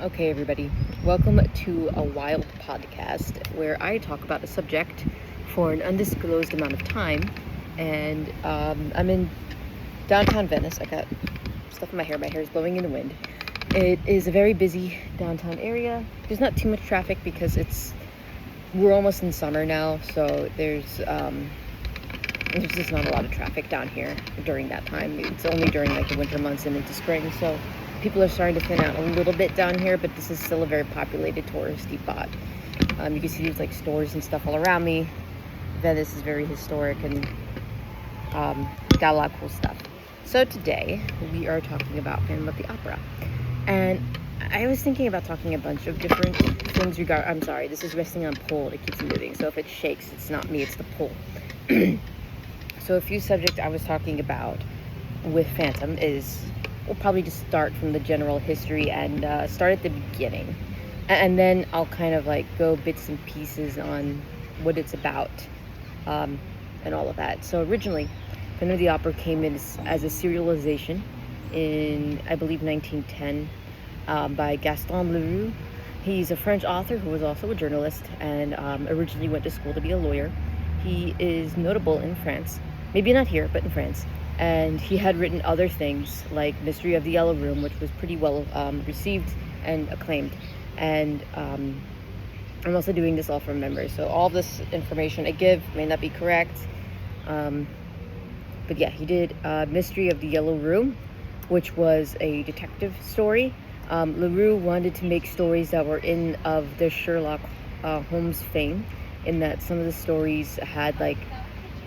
Okay, everybody, welcome to a wild podcast where I talk about a subject for an undisclosed amount of time. And I'm in downtown Venice. I got stuff in my hair. My hair is blowing in the wind. It is a very busy downtown area. There's not too much traffic because we're almost in summer now, so there's just not a lot of traffic down here during that time. It's only during like the winter months and into spring, so people are starting to thin out a little bit down here, but this is still a very populated touristy spot. You can see there's like stores and stuff all around me. Venice is very historic and got a lot of cool stuff. So today we are talking about Phantom of the Opera, and I was thinking about talking a bunch of different things I'm sorry, this is resting on pole. It keeps moving, so if it shakes, it's not me, it's the pole. So a few subjects I was talking about with Phantom is, we'll probably just start from the general history and start at the beginning. And then I'll kind of like go bits and pieces on what it's about and all of that. So originally, Phantom of the Opera came in as a serialization in, I believe, 1910 by Gaston Leroux. He's a French author who was also a journalist and originally went to school to be a lawyer. He is notable in France, maybe not here, but in France. And he had written other things like Mystery of the Yellow Room, which was pretty well received and acclaimed. And I'm also doing this all from memory, so all this information I give may not be correct. But yeah, he did Mystery of the Yellow Room, which was a detective story. Leroux wanted to make stories that were of the Sherlock Holmes fame, in that some of the stories had like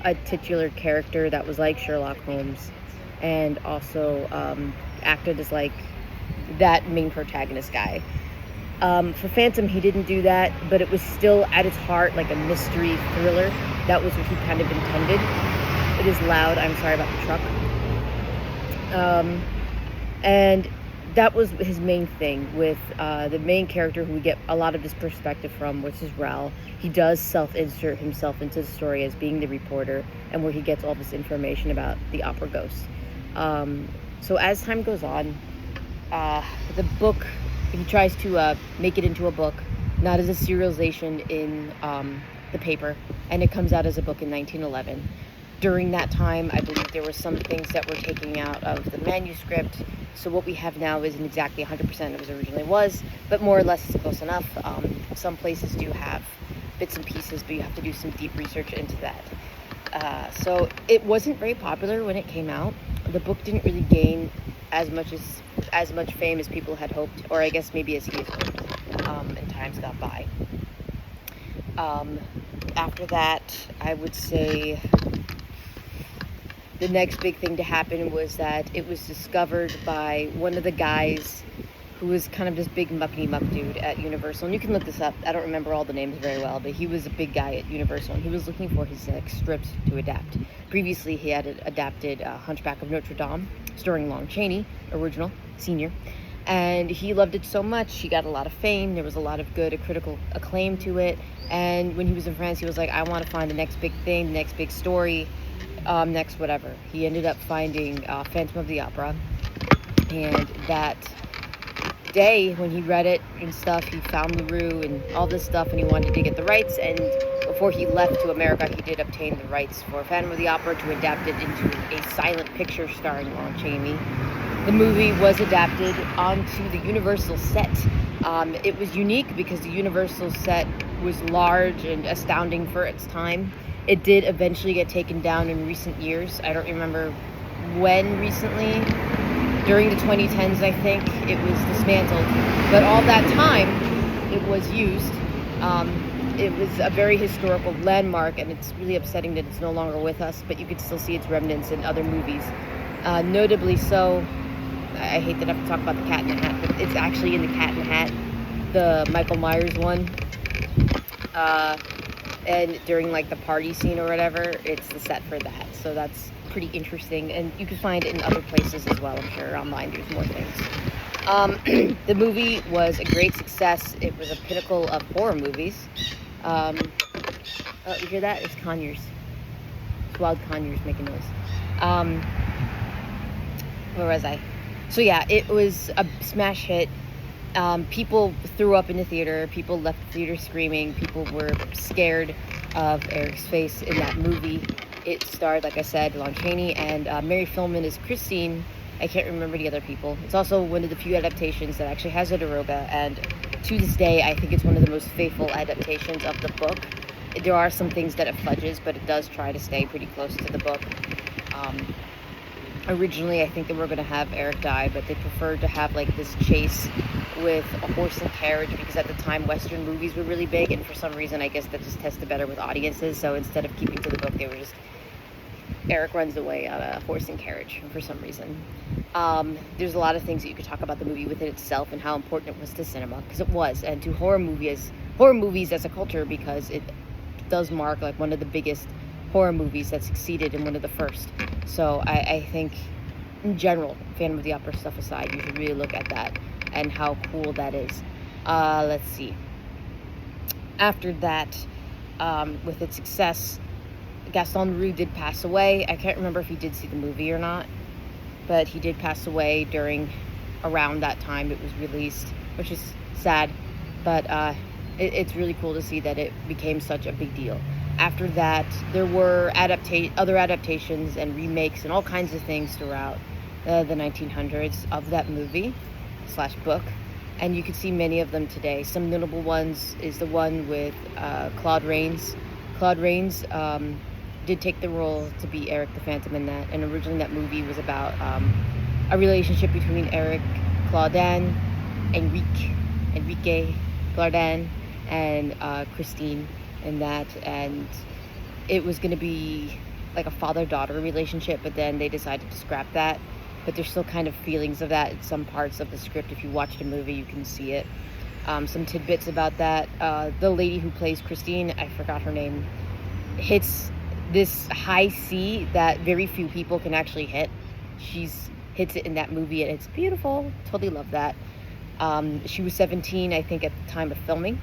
a titular character that was like Sherlock Holmes, and also acted as like that main protagonist guy. For Phantom, he didn't do that, but it was still at its heart like a mystery thriller. That was what he kind of intended. It is loud, I'm sorry about the truck. And that was his main thing with the main character who we get a lot of this perspective from, which is Raoul. He does self-insert himself into the story as being the reporter and where he gets all this information about the opera ghost. So as time goes on, the book, he tries to make it into a book, not as a serialization in the paper, and it comes out as a book in 1911. During that time, I believe there were some things that were taken out of the manuscript, so what we have now isn't exactly 100% as it originally was, but more or less it's close enough. Some places do have bits and pieces, but you have to do some deep research into that. So it wasn't very popular when it came out. The book didn't really gain as much fame as people had hoped, or I guess maybe as he had hoped, and times got by. After that, I would say the next big thing to happen was that it was discovered by one of the guys who was kind of this big muckety-muck dude at Universal. And you can look this up. I don't remember all the names very well, but he was a big guy at Universal, and he was looking for his script to adapt. Previously, he had adapted Hunchback of Notre Dame, starring Lon Chaney, original, senior. And he loved it so much. He got a lot of fame. There was a lot of good critical acclaim to it. And when he was in France, he was like, I want to find the next big thing, the next big story, next whatever. He ended up finding Phantom of the Opera, and that day when he read it and stuff, he found Leroux and all this stuff, and he wanted to get the rights. And before he left to America, he did obtain the rights for Phantom of the Opera to adapt it into a silent picture starring Lon Chaney. The movie was adapted onto the Universal set. It was unique because the Universal set was large and astounding for its time. It did eventually get taken down in recent years. I don't remember when recently. During the 2010s, I think, it was dismantled. But all that time, it was used. It was a very historical landmark, and it's really upsetting that it's no longer with us, but you can still see its remnants in other movies. Notably so, I hate that I have to talk about the Cat in the Hat, but it's actually in the Cat in the Hat, the Michael Myers one. And during like the party scene or whatever, it's the set for that. So that's pretty interesting, and you can find it in other places as well. I'm sure online there's more things. The movie was a great success. It was a pinnacle of horror movies. Oh, you hear that? It's Conyers. It's wild Conyers making noise. Where was I? So yeah, it was a smash hit. People threw up in the theater. People left the theater screaming. People were scared of Eric's face in that movie. It starred, like I said, Lon Chaney and Mary Filman as Christine. I can't remember the other people. It's also one of the few adaptations that actually has a Daroga, and to this day, I think it's one of the most faithful adaptations of the book. There are some things that it fudges, but it does try to stay pretty close to the book. Originally, I think they were going to have Eric die, but they preferred to have like this chase with a horse and carriage, because at the time Western movies were really big, and for some reason I guess that just tested better with audiences. So instead of keeping to the book, they were just Eric runs away on a horse and carriage for some reason. There's a lot of things that you could talk about the movie within itself and how important it was to cinema, because it was, and to horror movies as a culture, because it does mark like one of the biggest horror movies that succeeded and one of the first. So I think in general, Phantom of the Opera stuff aside, you should really look at that and how cool that is. Let's see. After that, with its success, Gaston Leroux did pass away. I can't remember if he did see the movie or not, but he did pass away around that time it was released, which is sad, but it's really cool to see that it became such a big deal. After that, there were other adaptations and remakes and all kinds of things throughout the 1900s of that movie / book, and you can see many of them today. Some notable ones is the one with Claude Rains. Claude Rains did take the role to be Eric the Phantom in that, and originally that movie was about a relationship between Eric Claudin, Enrique Claudin, and Christine in that, and it was going to be like a father-daughter relationship, but then they decided to scrap that. But there's still kind of feelings of that in some parts of the script. If you watch the movie, you can see it. Some tidbits about that. The lady who plays Christine, I forgot her name, hits this high C that very few people can actually hit. Hits it in that movie, and it's beautiful. Totally love that. She was 17, I think, at the time of filming.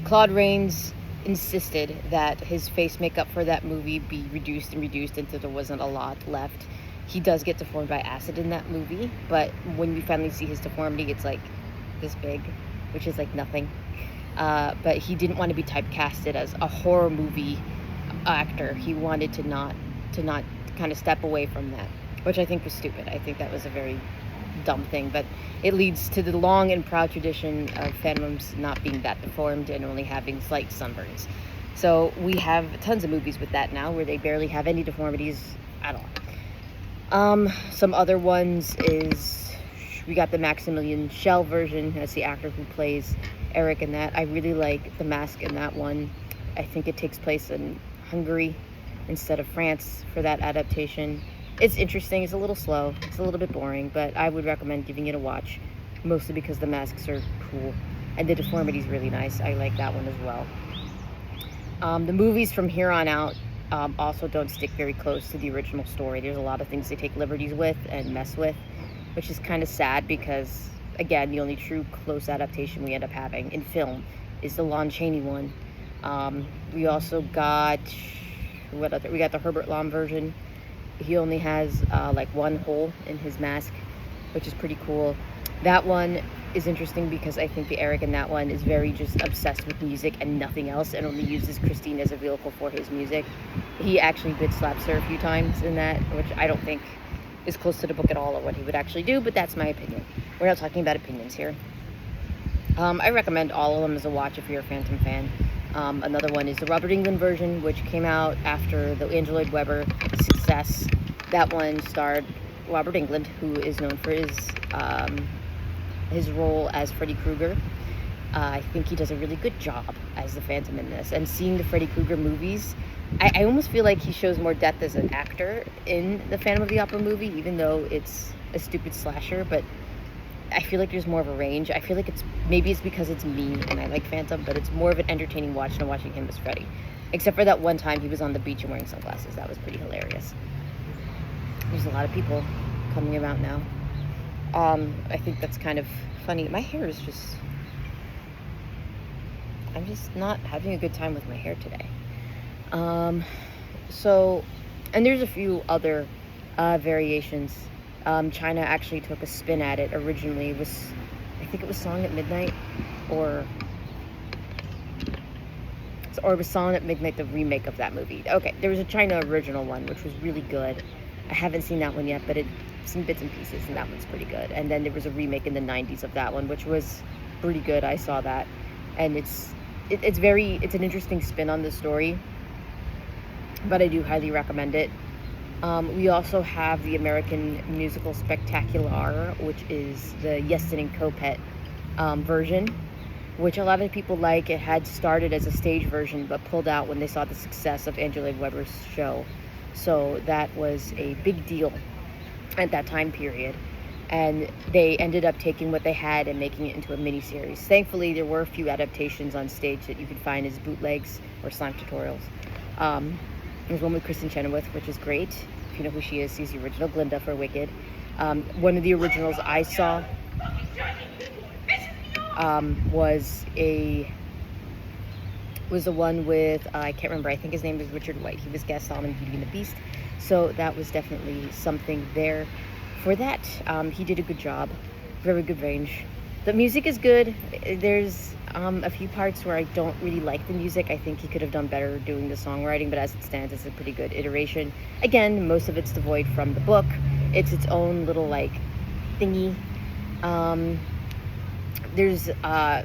Claude Rains insisted that his face makeup for that movie be reduced until there wasn't a lot left. He does get deformed by acid in that movie, but when we finally see his deformity, it's like this big, which is like nothing. But he didn't want to be typecasted as a horror movie actor. He wanted to not kind of step away from that, which I think was stupid. I think that was a very dumb thing, but it leads to the long and proud tradition of phantoms not being that deformed and only having slight sunburns. So we have tons of movies with that now where they barely have any deformities at all. Some other ones is we got the Maximilian Schell version. That's the actor who plays Eric in that. I really like the mask in that one. I think it takes place in Hungary instead of France for that adaptation. It's interesting. It's a little slow. It's a little bit boring, but I would recommend giving it a watch, mostly because the masks are cool and the deformity is really nice. I like that one as well. The movies from here on out also don't stick very close to the original story. There's a lot of things they take liberties with and mess with, which is kind of sad because, again, the only true close adaptation we end up having in film is the Lon Chaney one. We also got, we got the Herbert Lom version. He only has like one hole in his mask, which is pretty cool. That one is interesting because I think the Eric in that one is very just obsessed with music and nothing else, and only uses Christine as a vehicle for his music. He actually bitch slaps her a few times in that, which I don't think is close to the book at all or what he would actually do, but that's my opinion. We're not talking about opinions here. I recommend all of them as a watch if you're a Phantom fan. Another one is the Robert Englund version, which came out after the Andrew Lloyd Webber success. That one starred Robert Englund, who is known for his role as Freddy Krueger. I think he does a really good job as the Phantom in this. And seeing the Freddy Krueger movies, I almost feel like he shows more depth as an actor in the Phantom of the Opera movie, even though it's a stupid slasher, but I feel like there's more of a range. I feel like maybe it's because it's me and I like Phantom, but it's more of an entertaining watch than watching him as Freddy. Except for that one time he was on the beach and wearing sunglasses. That was pretty hilarious. There's a lot of people coming about now. I think that's kind of funny. My hair is just... I'm just not having a good time with my hair today. And there's a few other variations China actually took a spin at it originally. I think it was Song at Midnight, or it was Song at Midnight, the remake of that movie. Okay, there was a China original one, which was really good. I haven't seen that one yet, but I've seen bits and pieces, and that one's pretty good. And then there was a remake in the 90s of that one, which was pretty good. I saw that. And it's an interesting spin on the story, but I do highly recommend it. We also have the American Musical Spectacular, which is the Yeston and Kopet version, which a lot of people like. It had started as a stage version, but pulled out when they saw the success of Andrew Lloyd Webber's show. So that was a big deal at that time period. And they ended up taking what they had and making it into a miniseries. Thankfully, there were a few adaptations on stage that you could find as bootlegs or slime tutorials. There's one with Kristen Chenoweth, which is great. If you know who she is, she's the original Glinda for Wicked. One of the originals I saw was the one with, I can't remember, I think his name is Richard White. He was guest on in Beauty and the Beast. So that was definitely something there for that. He did a good job, very good range. The music is good. There's a few parts where I don't really like the music. I think he could have done better doing the songwriting, but as it stands, it's a pretty good iteration. Again, most of it's devoid from the book. It's its own little, like, thingy. There's, I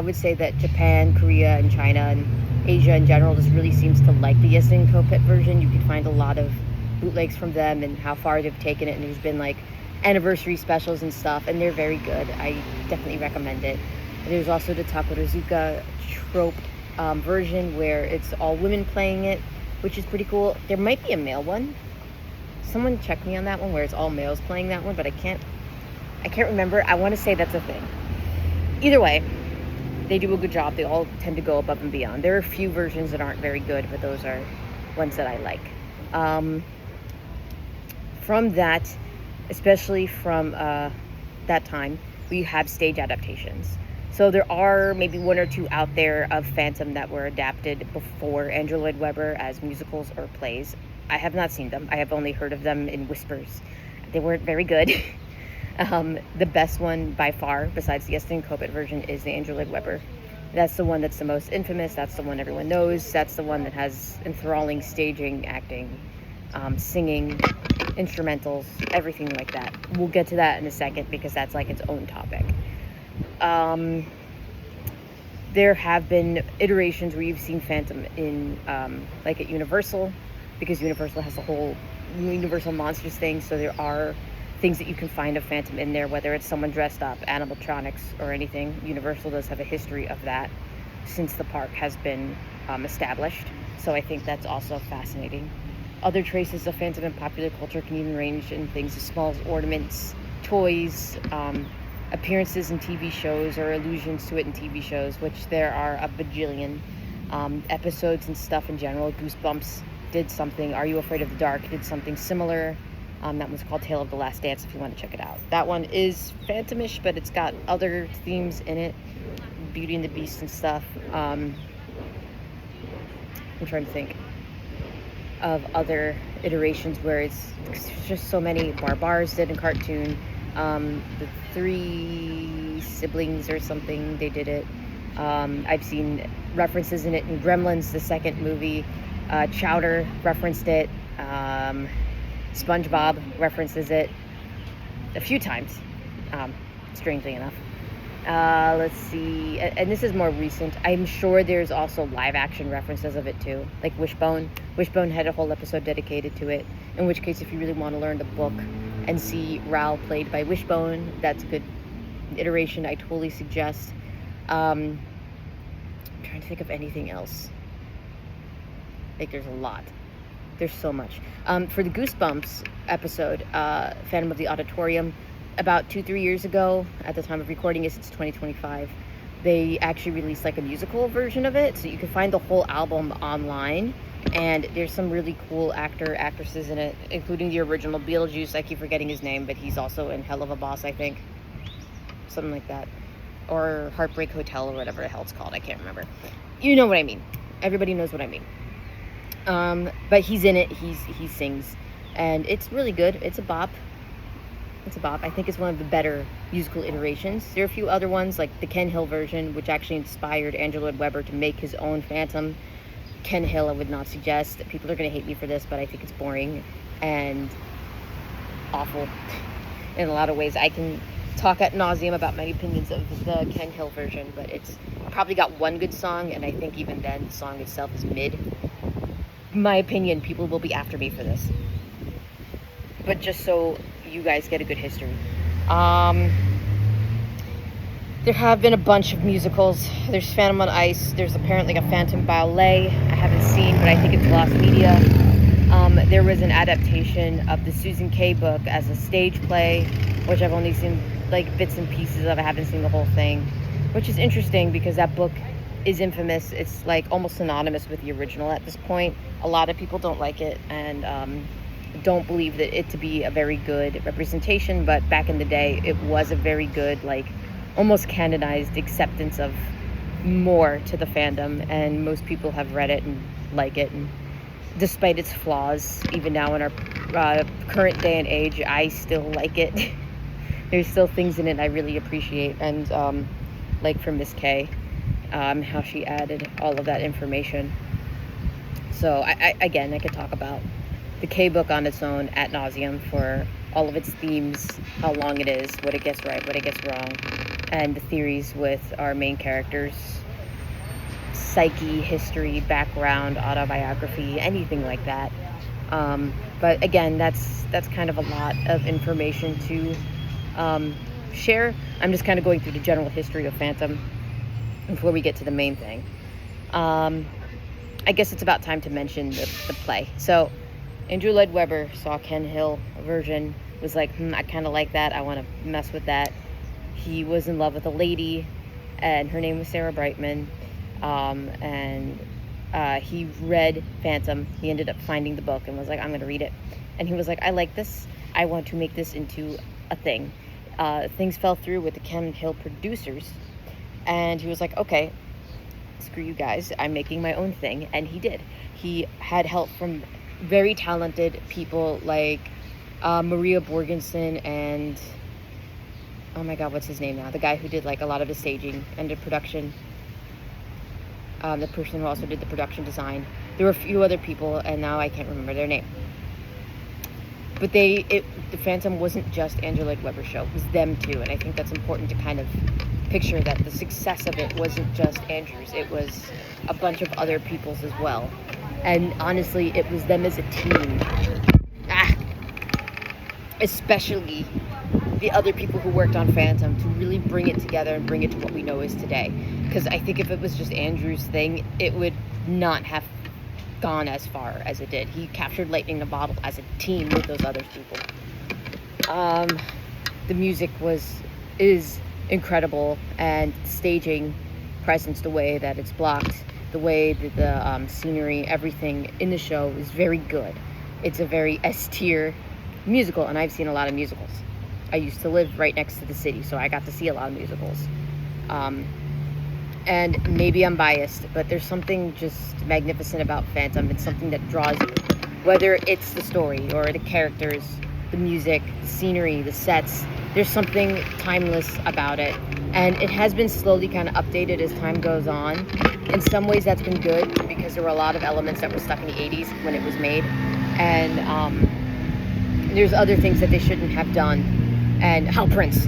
would say that Japan, Korea, and China, and Asia in general just really seems to like the Yeston and Kopet version. You can find a lot of bootlegs from them and how far they've taken it, and there's been, like, anniversary specials and stuff, and they're very good. I definitely recommend it. And there's also the Takarazuka trope version where it's all women playing it, which is pretty cool. There might be a male one. Someone check me on that one where it's all males playing that one, but I can't remember. I want to say that's a thing. Either way, they do a good job. They all tend to go above and beyond. There are a few versions that aren't very good, but those are ones that I like. From that, especially from that time, we have stage adaptations. So there are maybe one or two out there of Phantom that were adapted before Andrew Lloyd Webber as musicals or plays. I have not seen them. I have only heard of them in whispers. They weren't very good. The best one by far, besides the Yeston and Kopet version, is the Andrew Lloyd Webber. That's the one that's the most infamous. That's the one everyone knows. That's the one that has enthralling staging, acting, singing, instrumentals, everything like that. We'll get to that in a second because that's like its own topic. There have been iterations where you've seen Phantom in, like at Universal, because Universal has the whole Universal Monsters thing, so there are things that you can find of Phantom in there, whether it's someone dressed up, animatronics, or anything. Universal does have a history of that since the park has been established, so I think that's also fascinating. Other traces of Phantom in popular culture can even range in things as small as ornaments, toys, appearances in TV shows or allusions to it in TV shows, which there are a bajillion. Episodes and stuff in general. Goosebumps did something. Are You Afraid of the Dark did something similar. That one's called Tale of the Last Dance if you want to check it out. That one is Phantomish, but it's got other themes in it. Beauty and the Beast and stuff. I'm trying to think of other iterations where it's just so many. Barbars did a cartoon. The Three Siblings or something, they did it. I've seen references in it in Gremlins, the second movie. Chowder referenced it. SpongeBob references it a few times, strangely enough. Let's see, and this is more recent. I'm sure there's also live action references of it too, like Wishbone. Wishbone had a whole episode dedicated to it, in which case if you really want to learn the book and see Ral played by Wishbone, that's a good iteration. I totally suggest. I'm trying to think of anything else. Like, there's a lot. There's so much. For the Goosebumps episode, Phantom of the Auditorium, about 2-3 years ago, at the time of recording this, it's 2025, they actually released like a musical version of it, so you can find the whole album online, and there's some really cool actresses in it, including the original Beetlejuice. I keep forgetting his name, but he's also in Hell of a Boss, I think. Something like that. Or Heartbreak Hotel, or whatever the hell it's called, I can't remember. You know what I mean. Everybody knows what I mean. But he's in it, he sings, and it's really good. It's a bop. It's a bop. I think it's one of the better musical iterations. There are a few other ones, like the Ken Hill version, which actually inspired Andrew Lloyd Webber to make his own Phantom. Ken Hill, I would not suggest. People are going to hate me for this, but I think it's boring and awful in a lot of ways. I can talk ad nauseum about my opinions of the Ken Hill version, but it's probably got one good song, and I think even then the song itself is mid. In my opinion, people will be after me for this, but just so you guys get a good history. There have been a bunch of musicals. There's Phantom on Ice. There's apparently a Phantom Ballet I haven't seen, but I think it's lost media. There was an adaptation of the Susan Kay book as a stage play, which I've only seen like bits and pieces of. I haven't seen the whole thing, which is interesting because that book is infamous. It's like almost synonymous with the original at this point. A lot of people don't like it and don't believe that it to be a very good representation, but back in the day it was a very good, like almost canonized acceptance of more to the fandom, and most people have read it and like it, and despite its flaws, even now in our current day and age, I still like it. There's still things in it I really appreciate, and like for Miss K, how she added all of that information. So I could talk about the K book on its own ad nauseum for all of its themes, how long it is, what it gets right, what it gets wrong, and the theories with our main characters, psyche, history, background, autobiography, anything like that. But again, that's kind of a lot of information to share. I'm just kind of going through the general history of Phantom before we get to the main thing. I guess it's about time to mention the play. So Andrew Lloyd Webber saw Ken Hill version, was like, I kind of like that, I want to mess with that. He was in love with a lady, and her name was Sarah Brightman, and he read Phantom. He ended up finding the book and was like, I'm going to read it. And he was like, I like this, I want to make this into a thing. Things fell through with the Ken Hill producers, and he was like, okay, screw you guys, I'm making my own thing. And he did. He had help from very talented people like Maria Borgensen and, oh my god, what's his name now? The guy who did like a lot of the staging and the production. The person who also did the production design. There were a few other people, and now I can't remember their name. But the Phantom wasn't just Andrew Lloyd Webber's show, it was them too, and I think that's important to kind of picture that the success of it wasn't just Andrew's, it was a bunch of other people's as well. And honestly, it was them as a team. Especially the other people who worked on Phantom to really bring it together and bring it to what we know is today. Because I think if it was just Andrew's thing, it would not have gone as far as it did. He captured lightning in a bottle as a team with those other people. The music is incredible, and staging presence, the way that it's blocked, the way that the scenery, everything in the show is very good. It's a very S-tier musical, and I've seen a lot of musicals. I used to live right next to the city, so I got to see a lot of musicals. And maybe I'm biased, but there's something just magnificent about Phantom. It's something that draws you, whether it's the story or the characters, the music, the scenery, the sets. There's something timeless about it, and it has been slowly kind of updated as time goes on. In some ways that's been good, because there were a lot of elements that were stuck in the 80s when it was made, and there's other things that they shouldn't have done. And Hal Prince,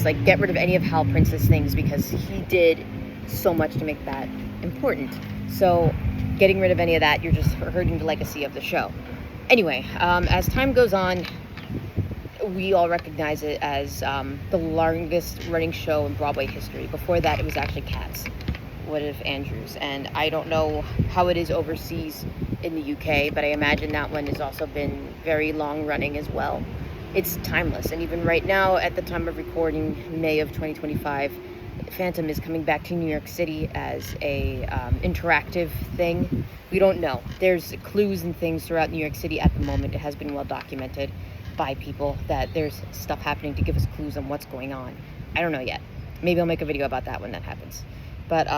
like, get rid of any of Hal Prince's things, because he did so much to make that important. So getting rid of any of that, you're just hurting the legacy of the show. Anyway, as time goes on, we all recognize it as the longest running show in Broadway history. Before that, it was actually Cats, What If Andrews, and I don't know how it is overseas in the UK, but I imagine that one has also been very long running as well. It's timeless, and even right now, at the time of recording, May of 2025, Phantom is coming back to New York City as a interactive thing. We don't know. There's clues and things throughout New York City at the moment. It has been well documented by people that there's stuff happening to give us clues on what's going on. I don't know yet. Maybe I'll make a video about that when that happens. But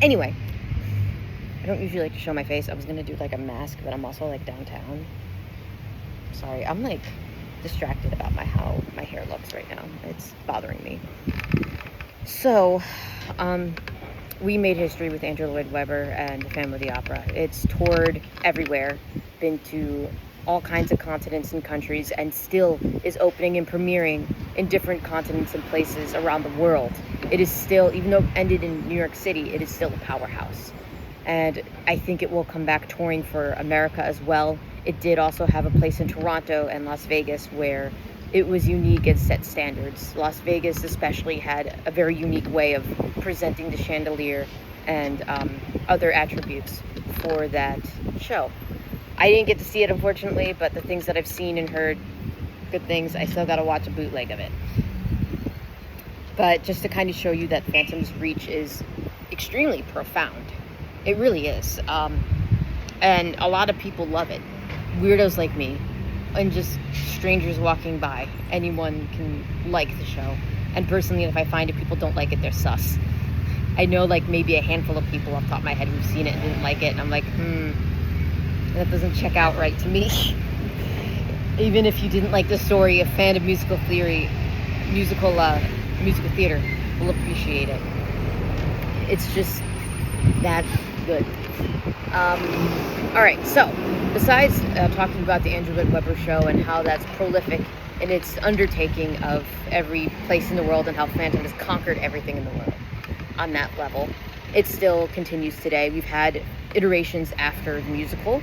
anyway, I don't usually like to show my face. I was gonna do like a mask, but I'm also like downtown. Sorry, I'm like distracted about how my hair looks right now. It's bothering me. So, we made history with Andrew Lloyd Webber and the Phantom of the Opera. It's toured everywhere, been to all kinds of continents and countries, and still is opening and premiering in different continents and places around the world. It is still, even though it ended in New York City, it is still a powerhouse. And I think it will come back touring for America as well. It did also have a place in Toronto and Las Vegas where it was unique and set standards. Las Vegas especially had a very unique way of presenting the chandelier and other attributes for that show. I didn't get to see it, unfortunately, but the things that I've seen and heard, good things, I still got to watch a bootleg of it. But just to kind of show you that Phantom's reach is extremely profound. It really is. And a lot of people love it. Weirdos like me and just strangers walking by. Anyone can like the show. And personally, if I find it, people don't like it, they're sus. I know like maybe a handful of people off the top of my head who've seen it and didn't like it. And I'm like, that doesn't check out right to me. Even if you didn't like the story, a fan of musical theater will appreciate it. It's just that good. All right, so besides talking about the Andrew Lloyd Webber show and how that's prolific in its undertaking of every place in the world and how Phantom has conquered everything in the world on that level, it still continues today. We've had iterations after the musical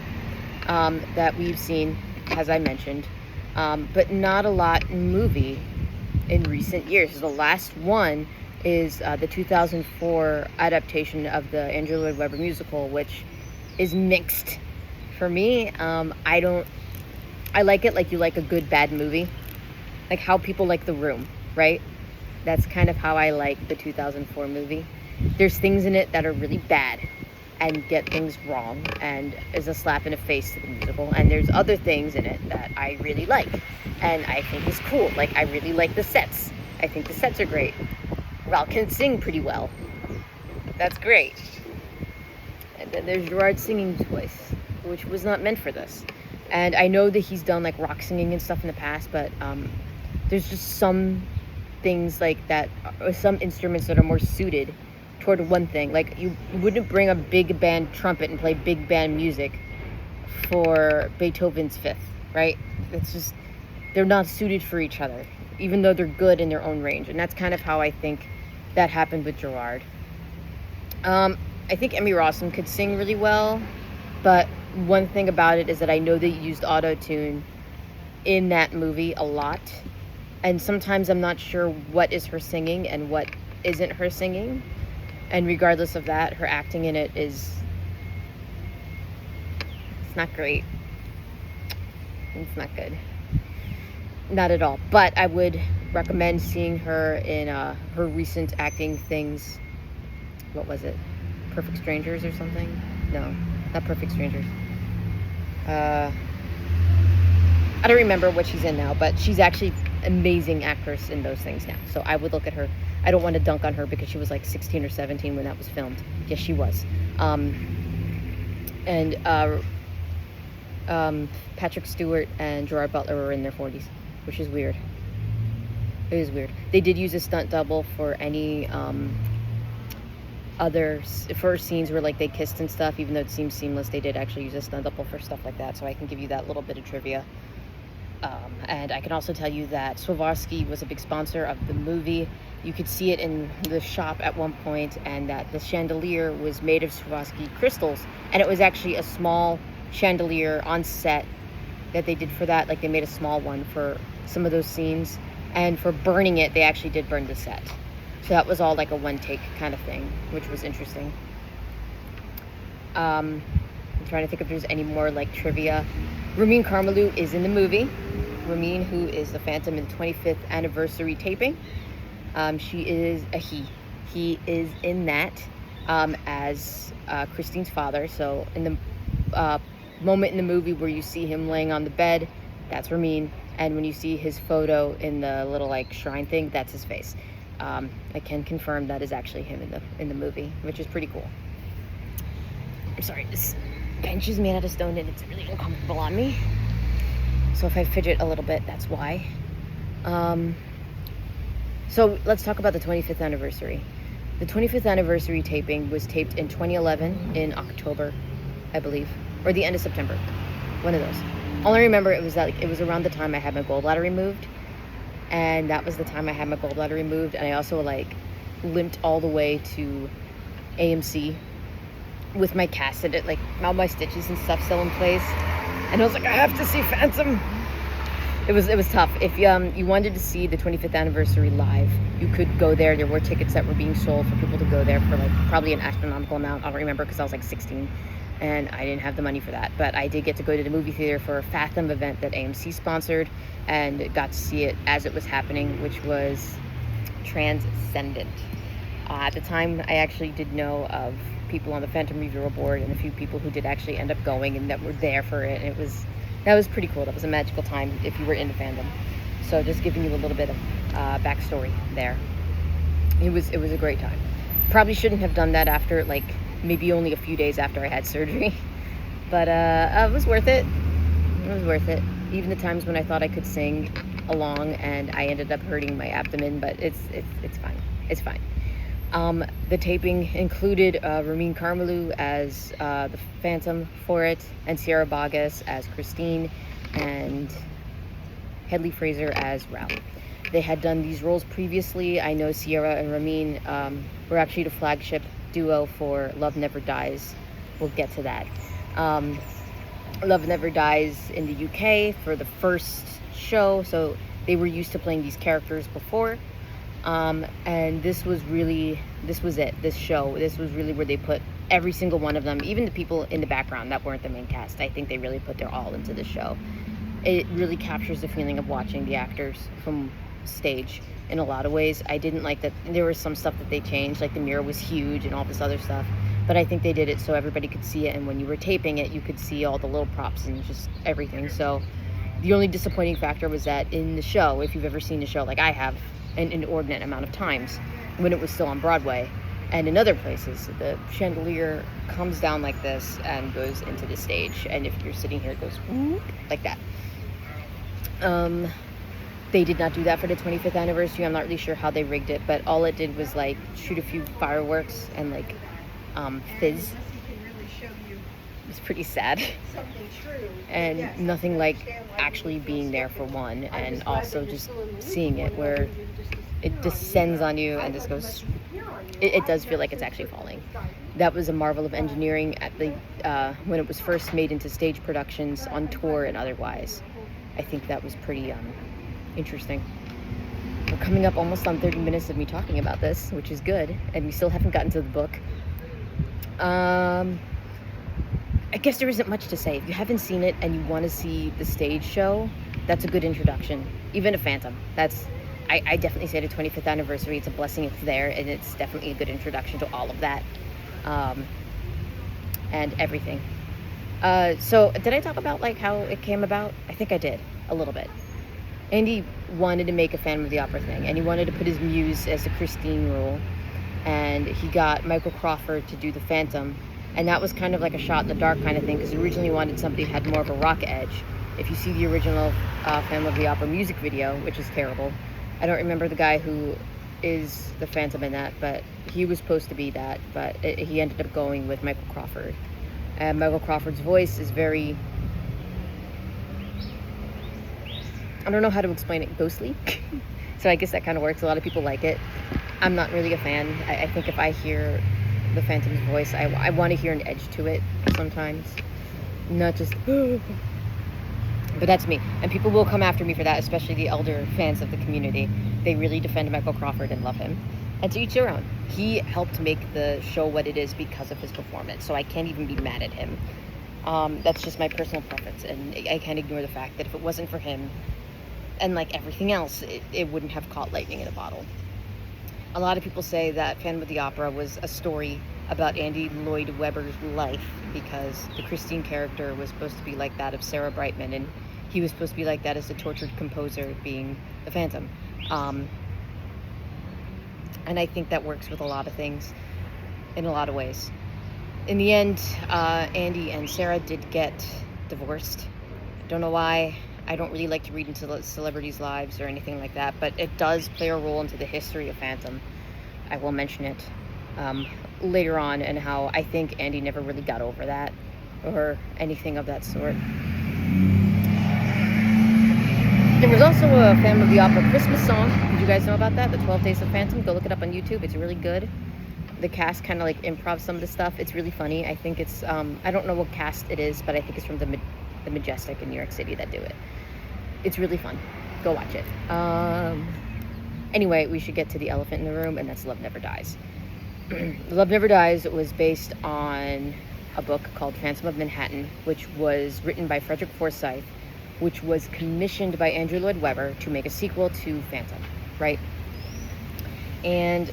that we've seen, as I mentioned, but not a lot in movie in recent years. The last one is the 2004 adaptation of the Andrew Lloyd Webber musical, which is mixed for me. I like it like you like a good bad movie, like how people like The Room, right? That's kind of how I like the 2004 movie. There's things in it that are really bad and get things wrong and is a slap in the face to the musical, and there's other things in it that I really like and I think is cool. Like, I really like the sets. I think the sets are great. Ralph can sing pretty well. That's great. And then there's Gerard's singing voice, which was not meant for this. And I know that he's done like rock singing and stuff in the past, but there's just some things like that, or some instruments that are more suited toward one thing. Like, you wouldn't bring a big band trumpet and play big band music for Beethoven's Fifth, right? It's just, they're not suited for each other, even though they're good in their own range. And that's kind of how I think that happened with Gerard. I think Emmy Rossum could sing really well, but one thing about it is that I know they used auto-tune in that movie a lot, and sometimes I'm not sure what is her singing and what isn't her singing. And regardless of that, her acting in it it's not great. It's not good. Not at all. But I would recommend seeing her in her recent acting things. What was it? Perfect Strangers or something? No, not Perfect Strangers. I don't remember what she's in now, but she's actually amazing actress in those things now. So I would look at her. I don't want to dunk on her because she was like 16 or 17 when that was filmed. Yes, she was. Patrick Stewart and Gerard Butler were in their 40s, which is weird. It is weird. They did use a stunt double for any for scenes where like they kissed and stuff, even though it seems seamless. They did actually use a stunt double for stuff like that, so I can give you that little bit of trivia. And I can also tell you that Swarovski was a big sponsor of the movie. You could see it in the shop at one point, and that the chandelier was made of Swarovski crystals, and it was actually a small chandelier on set that they did for that. Like, they made a small one for some of those scenes, and for burning it, they actually did burn the set. So that was all like a one-take kind of thing, which was interesting. I'm trying to think if there's any more like trivia. Ramin Karimloo is in the movie. Ramin, who is the Phantom in the 25th anniversary taping. She is a he. He is in that as Christine's father. So in the moment in the movie where you see him laying on the bed, that's Ramin. And when you see his photo in the little like shrine thing, that's his face. I can confirm that is actually him in the movie, which is pretty cool. I'm sorry, this bench is made out of stone and it's really uncomfortable on me. So if I fidget a little bit, that's why. So let's talk about the 25th anniversary. The 25th anniversary taping was taped in 2011 in October, I believe, or the end of September. One of those. All I remember it was around the time I had my gallbladder removed, and that was the time I had my gallbladder removed, and I also limped all the way to AMC with my cast and all my stitches and stuff still in place, and I was like, I have to see Phantom. It was tough. If you wanted to see the 25th anniversary live, you could go there. There were tickets that were being sold for people to go there for probably an astronomical amount. I don't remember because I was 16 and I didn't have the money for that. But I did get to go to the movie theater for a Fathom event that AMC sponsored and got to see it as it was happening, which was transcendent. At the time, I actually did know of people on the Phantom Reviewer board and a few people who did actually end up going and that were there for it. And that was pretty cool. That was a magical time if you were into fandom. So just giving you a little bit of backstory there. It was a great time. Probably shouldn't have done that after maybe only a few days after I had surgery, but it was worth it. It was worth it. Even the times when I thought I could sing along and I ended up hurting my abdomen, but it's fine. It's fine. The taping included Ramin Karimloo as the Phantom for it, and Sierra Boggess as Christine, and Hedley Fraser as Ralph. They had done these roles previously. I know Sierra and Ramin were actually the flagship duo for Love Never Dies. We'll get to that. Love Never Dies in the UK for the first show, so they were used to playing these characters before. And this was it. This show, this was really where they put every single one of them, even the people in the background that weren't the main cast. I think they really put their all into the show. It really captures the feeling of watching the actors from stage in a lot of ways. I didn't like that there was some stuff that they changed, like the mirror was huge and all this other stuff, but I think they did it so everybody could see it, and when you were taping it, you could see all the little props and just everything. So the only disappointing factor was that in the show, if you've ever seen the show like I have, an inordinate amount of times, when it was still on Broadway and in other places, the chandelier comes down like this and goes into the stage, and if you're sitting here, it goes whoop, like that. They did not do that for the 25th anniversary. I'm not really sure how they rigged it, but all it did was shoot a few fireworks and fizz. It's pretty sad, and nothing like actually being there for one, and also just seeing it where it descends on you and just goes. It does feel like it's actually falling. That was a marvel of engineering at the when it was first made into stage productions on tour and otherwise. I think that was pretty interesting. We're coming up almost on 30 minutes of me talking about this, which is good, and we still haven't gotten to the book. I guess there isn't much to say. If you haven't seen it and you want to see the stage show, that's a good introduction. Even a Phantom. I definitely say the 25th anniversary, it's a blessing it's there, and it's definitely a good introduction to all of that. And everything. So did I talk about how it came about? I think I did, a little bit. Andy wanted to make a Phantom of the Opera thing, and he wanted to put his muse as the Christine role, and he got Michael Crawford to do the Phantom. And that was kind of like a shot in the dark kind of thing, because he originally wanted somebody who had more of a rock edge. If you see the original Phantom of the Opera music video, which is terrible, I don't remember the guy who is the Phantom in that, but he was supposed to be that, but he ended up going with Michael Crawford. And Michael Crawford's voice is very, I don't know how to explain it, ghostly. So I guess that kind of works. A lot of people like it. I'm not really a fan. I think if I hear the Phantom's voice, I want to hear an edge to it sometimes, not just but that's me, and people will come after me for that, especially the elder fans of the community. They really defend Michael Crawford and love him, and to each their own. He helped make the show what it is because of his performance, so I can't even be mad at him. That's just my personal preference, and I can't ignore the fact that if it wasn't for him and everything else, it wouldn't have caught lightning in a bottle. A lot of people say that Phantom of the Opera was a story about Andy Lloyd Webber's life, because the Christine character was supposed to be like that of Sarah Brightman, and he was supposed to be like that as the tortured composer being the Phantom. And I think that works with a lot of things in a lot of ways. In the end, Andy and Sarah did get divorced. Don't know why. I don't really like to read into celebrities' lives or anything like that, but it does play a role into the history of Phantom. I will mention it later on, and how I think Andy never really got over that or anything of that sort. There was also a Phantom of the Opera Christmas song. Did you guys know about that? The 12 Days of Phantom. Go look it up on YouTube. It's really good. The cast kind of like improv some of the stuff. It's really funny. I think it's, I don't know what cast it is, but I think it's from the Majestic in New York City that do it. It's really fun. Go watch it. Anyway, we should get to the elephant in the room, and that's Love Never Dies. Love Never Dies was based on a book called Phantom of Manhattan, which was written by Frederick Forsyth, which was commissioned by Andrew Lloyd Webber to make a sequel to Phantom, right? And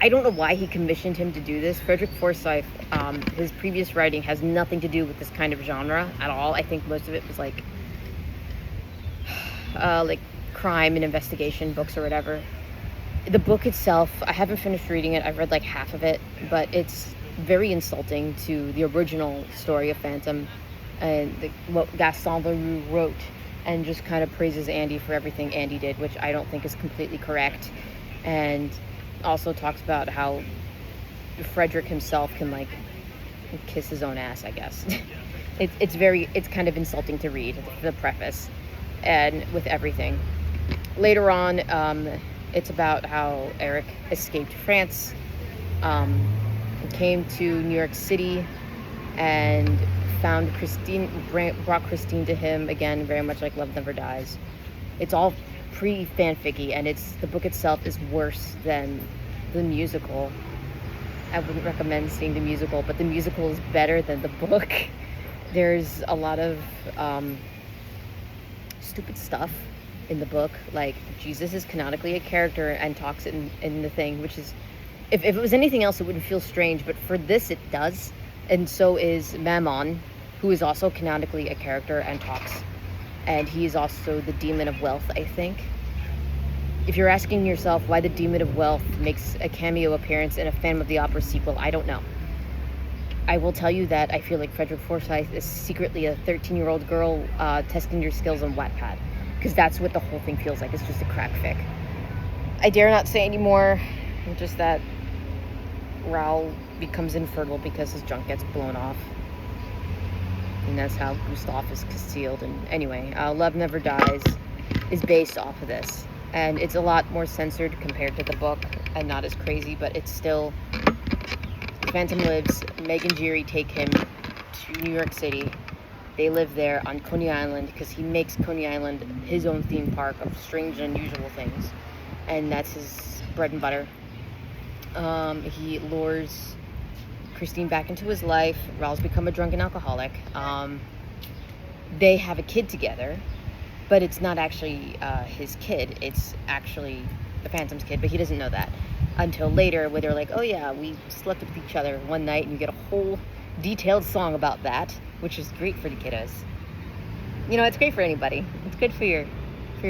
I don't know why he commissioned him to do this. Frederick Forsyth, his previous writing has nothing to do with this kind of genre at all. I think most of it was like crime and investigation books or whatever. The book itself, I haven't finished reading it. I've read like half of it, but it's very insulting to the original story of Phantom and what Gaston Leroux wrote, and just kind of praises Andy for everything Andy did, which I don't think is completely correct. And also talks about how Frederick himself can like kiss his own ass, I guess. It's kind of insulting to read the preface and with everything. Later on, it's about how Eric escaped France, came to New York City, and found Christine, brought Christine to him, again, very much like Love Never Dies. It's all pre-fanficky, and the book itself is worse than the musical. I wouldn't recommend seeing the musical, but the musical is better than the book. There's a lot of stupid stuff in the book, like Jesus is canonically a character and talks in the thing, which is, if it was anything else, it wouldn't feel strange, but for this, it does. And so is Mammon, who is also canonically a character and talks. And he is also the Demon of Wealth, I think. If you're asking yourself why the Demon of Wealth makes a cameo appearance in a Phantom of the Opera sequel, I don't know. I will tell you that I feel like Frederick Forsyth is secretly a 13-year-old girl testing your skills on Wattpad, because that's what the whole thing feels like. It's just a crack fic. I dare not say anymore, just that Raoul becomes infertile because his junk gets blown off. And that's how Gustav is concealed. And anyway, Love Never Dies is based off of this. And it's a lot more censored compared to the book, and not as crazy, but it's still... Phantom lives. Meg and Jiri take him to New York City. They live there on Coney Island, because he makes Coney Island his own theme park of strange and unusual things. And that's his bread and butter. He lures Christine back into his life. Raoul's become a drunken alcoholic. They have a kid together, but it's not actually his kid. It's actually the Phantom's kid, but he doesn't know that until later, where they're like, oh yeah, we slept with each other one night, and you get a whole detailed song about that, which is great for the kiddos. You know, it's great for anybody. It's good for your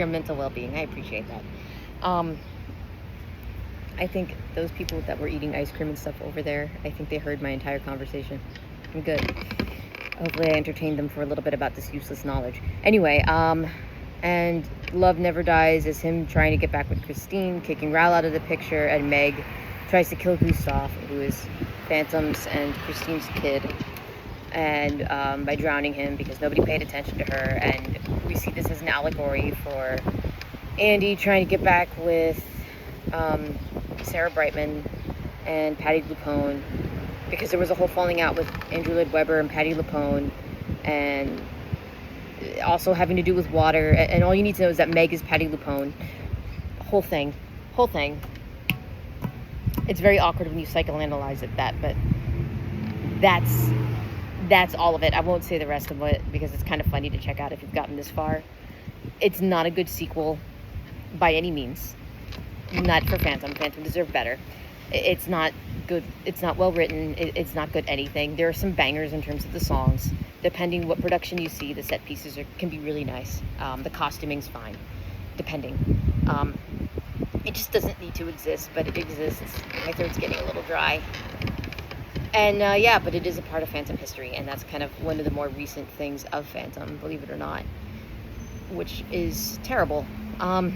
mental well-being. I appreciate that. I think those people that were eating ice cream and stuff over there, I think they heard my entire conversation. I'm good. Hopefully I entertained them for a little bit about this useless knowledge. Anyway, and Love Never Dies is him trying to get back with Christine, kicking Raoul out of the picture, and Meg tries to kill Gustav, who is Phantom's and Christine's kid, and by drowning him because nobody paid attention to her. And we see this as an allegory for Andy trying to get back with Sarah Brightman and Patti LuPone, because there was a whole falling out with Andrew Lloyd Webber and Patti LuPone, and also having to do with water. And all you need to know is that Meg is Patti LuPone. Whole thing. It's very awkward when you psychoanalyze it but that's all of it. I won't say the rest of it because it's kind of funny to check out if you've gotten this far. It's not a good sequel by any means. Not for Phantom. Phantom deserved better. It's not good. It's not well written. It's not good anything. There are some bangers in terms of the songs. Depending what production you see, the set pieces can be really nice. The costuming's fine, depending. It just doesn't need to exist, but it exists. My throat's getting a little dry. And yeah, but it is a part of Phantom history, and that's kind of one of the more recent things of Phantom, believe it or not, which is terrible. Yeah,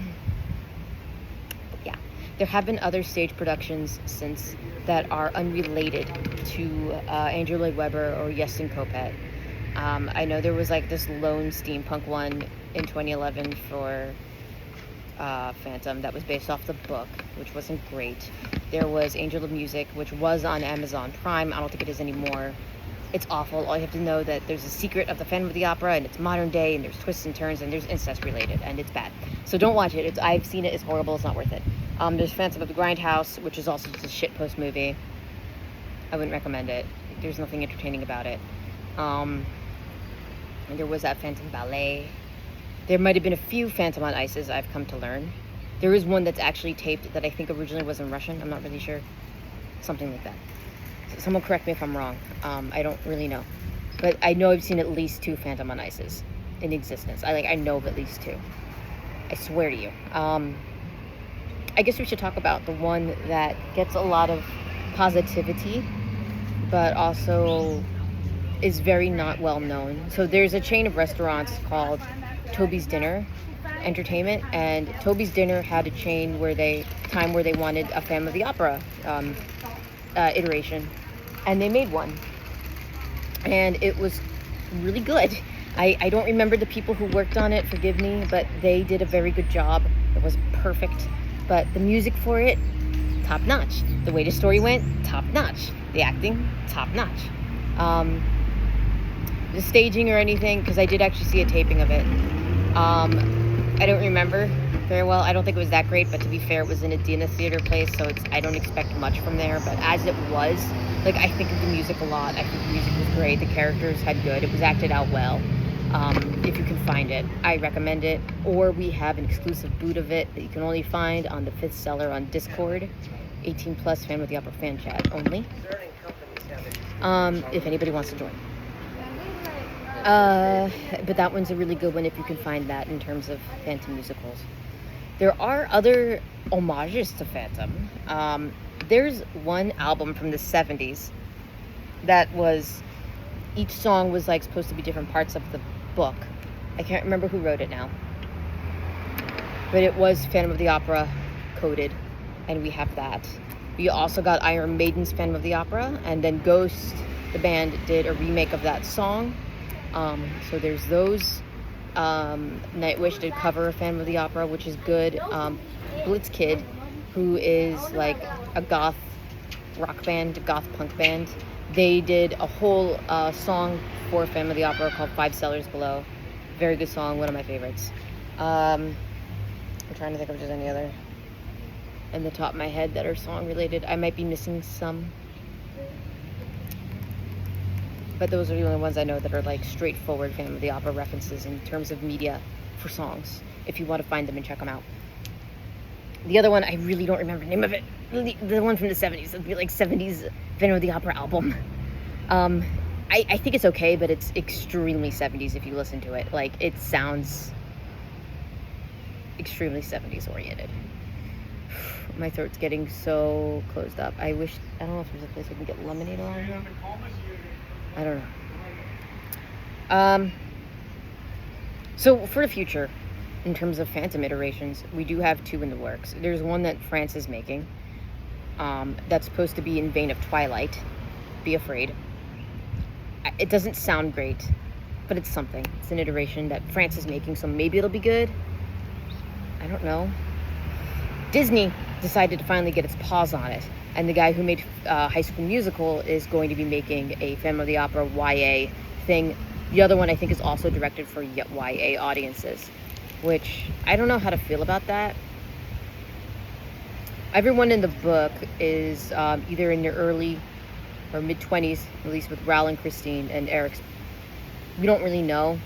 there have been other stage productions since that are unrelated to Andrew Lloyd Webber or Yeston Kopet. I know there was like this lone steampunk one in 2011 for Phantom that was based off the book, which wasn't great. There was Angel of Music, which was on Amazon Prime. I don't think it is anymore. It's awful. All you have to know that there's a secret of the Phantom of the Opera, and it's modern day, and there's twists and turns, and there's incest related, and it's bad. So don't watch it. I've seen it. It's horrible. It's not worth it. There's Phantom of the Grindhouse, which is also just a shitpost movie. I wouldn't recommend it. There's nothing entertaining about it. And there was that Phantom Ballet. There might have been a few Phantom on Ices, I've come to learn. There is one that's actually taped that I think originally was in Russian. I'm not really sure. Something like that. So someone correct me if I'm wrong. I don't really know. But I know I've seen at least 2 Phantom on Ices in existence. I know of at least 2. I swear to you. I guess we should talk about the one that gets a lot of positivity, but also is very not well known. So there's a chain of restaurants called Toby's Dinner Entertainment, and Toby's Dinner had a chain where they wanted a Phantom of the Opera iteration, and they made one, and it was really good. I don't remember the people who worked on it, forgive me, but they did a very good job. It was perfect, but the music for it, top notch. The way the story went, top notch. The acting, top notch. The staging or anything, because I did actually see a taping of it. I don't remember very well. I don't think it was that great, but to be fair, it was in a Dina Theater place, so I don't expect much from there. But as it was, I think of the music a lot. I think the music was great. The characters had good. It was acted out well. If you can find it, I recommend it. Or we have an exclusive boot of it that you can only find on the 5th Cellar on Discord. 18 plus Phantom of the Opera fan chat only. If anybody wants to join. But that one's a really good one if you can find that in terms of Phantom musicals. There are other homages to Phantom. There's one album from the 70s that was, each song was supposed to be different parts of the book. I can't remember who wrote it now. But it was Phantom of the Opera coded, and we have that. We also got Iron Maiden's Phantom of the Opera, and then Ghost, the band, did a remake of that song. So there's those. Nightwish did cover Phantom of the Opera, which is good. Blitzkid, who is a goth rock band, goth punk band, they did a whole song for Phantom of the Opera called 5 Cellars Below. Very good song, one of my favorites. I'm trying to think if there's any other in the top of my head that are song related. I might be missing some, but those are the only ones I know that are straightforward Phantom of the Opera references in terms of media for songs, if you want to find them and check them out. The other one, I really don't remember the name of it. The one from the 70s, it'd be 70s Phantom of the Opera album. I think it's okay, but it's extremely 70s if you listen to it. It sounds extremely 70s oriented. My throat's getting so closed up. I don't know if there's a place we can get lemonade around here. I don't know. So for the future, in terms of Phantom iterations, we do have 2 in the works. There's one that France is making, that's supposed to be in vein of Twilight. Be afraid. It doesn't sound great, but it's something. It's an iteration that France is making, so maybe it'll be good. I don't know. Disney decided to finally get its paws on it, and the guy who made High School Musical is going to be making a Phantom of the Opera YA thing. The other one I think is also directed for YA audiences, which I don't know how to feel about that. Everyone in the book is either in their early or mid-20s, at least with Raoul and Christine, and Eric's. We don't really know.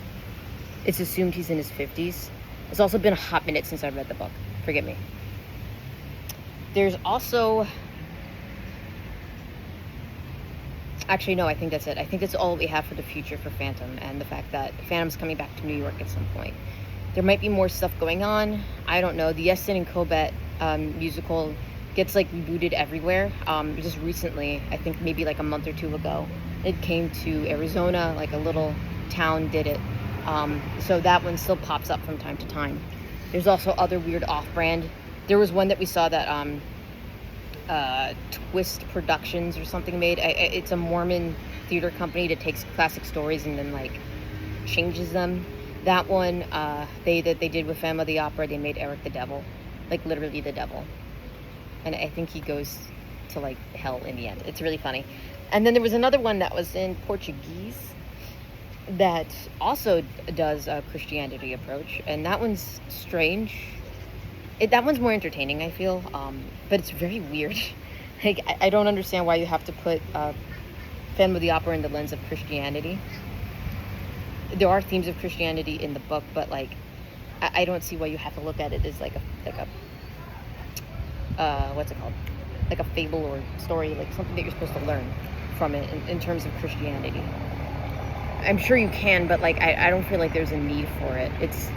It's assumed he's in his 50s. It's also been a hot minute since I read the book. Forgive me. There's also... Actually, no, I think that's it. I think that's all we have for the future for Phantom, and the fact that Phantom's coming back to New York at some point. There might be more stuff going on. I don't know. The Yeston and Kopet musical gets like rebooted everywhere. Just recently, I think maybe like a month or two ago, it came to Arizona, like a little town did it. So that one still pops up from time to time. There's also other weird off-brand. There was one that we saw that Twist Productions or something made. It's a Mormon theater company that takes classic stories and then like changes them. That one they did with Phantom of the Opera. They made Eric the Devil, like literally the devil, and I think he goes to like hell in the end. It's really funny. And then there was another one that was in Portuguese that also does a Christianity approach, and that one's strange. That one's more entertaining, I feel, but it's very weird. Like, I don't understand why you have to put Phantom of the Opera in the lens of Christianity. There are themes of Christianity in the book, but like, I don't see why you have to look at it as like a what's it called? Like a fable or story, like something that you're supposed to learn from it in terms of Christianity. I'm sure you can, but like, I don't feel like there's a need for it. It's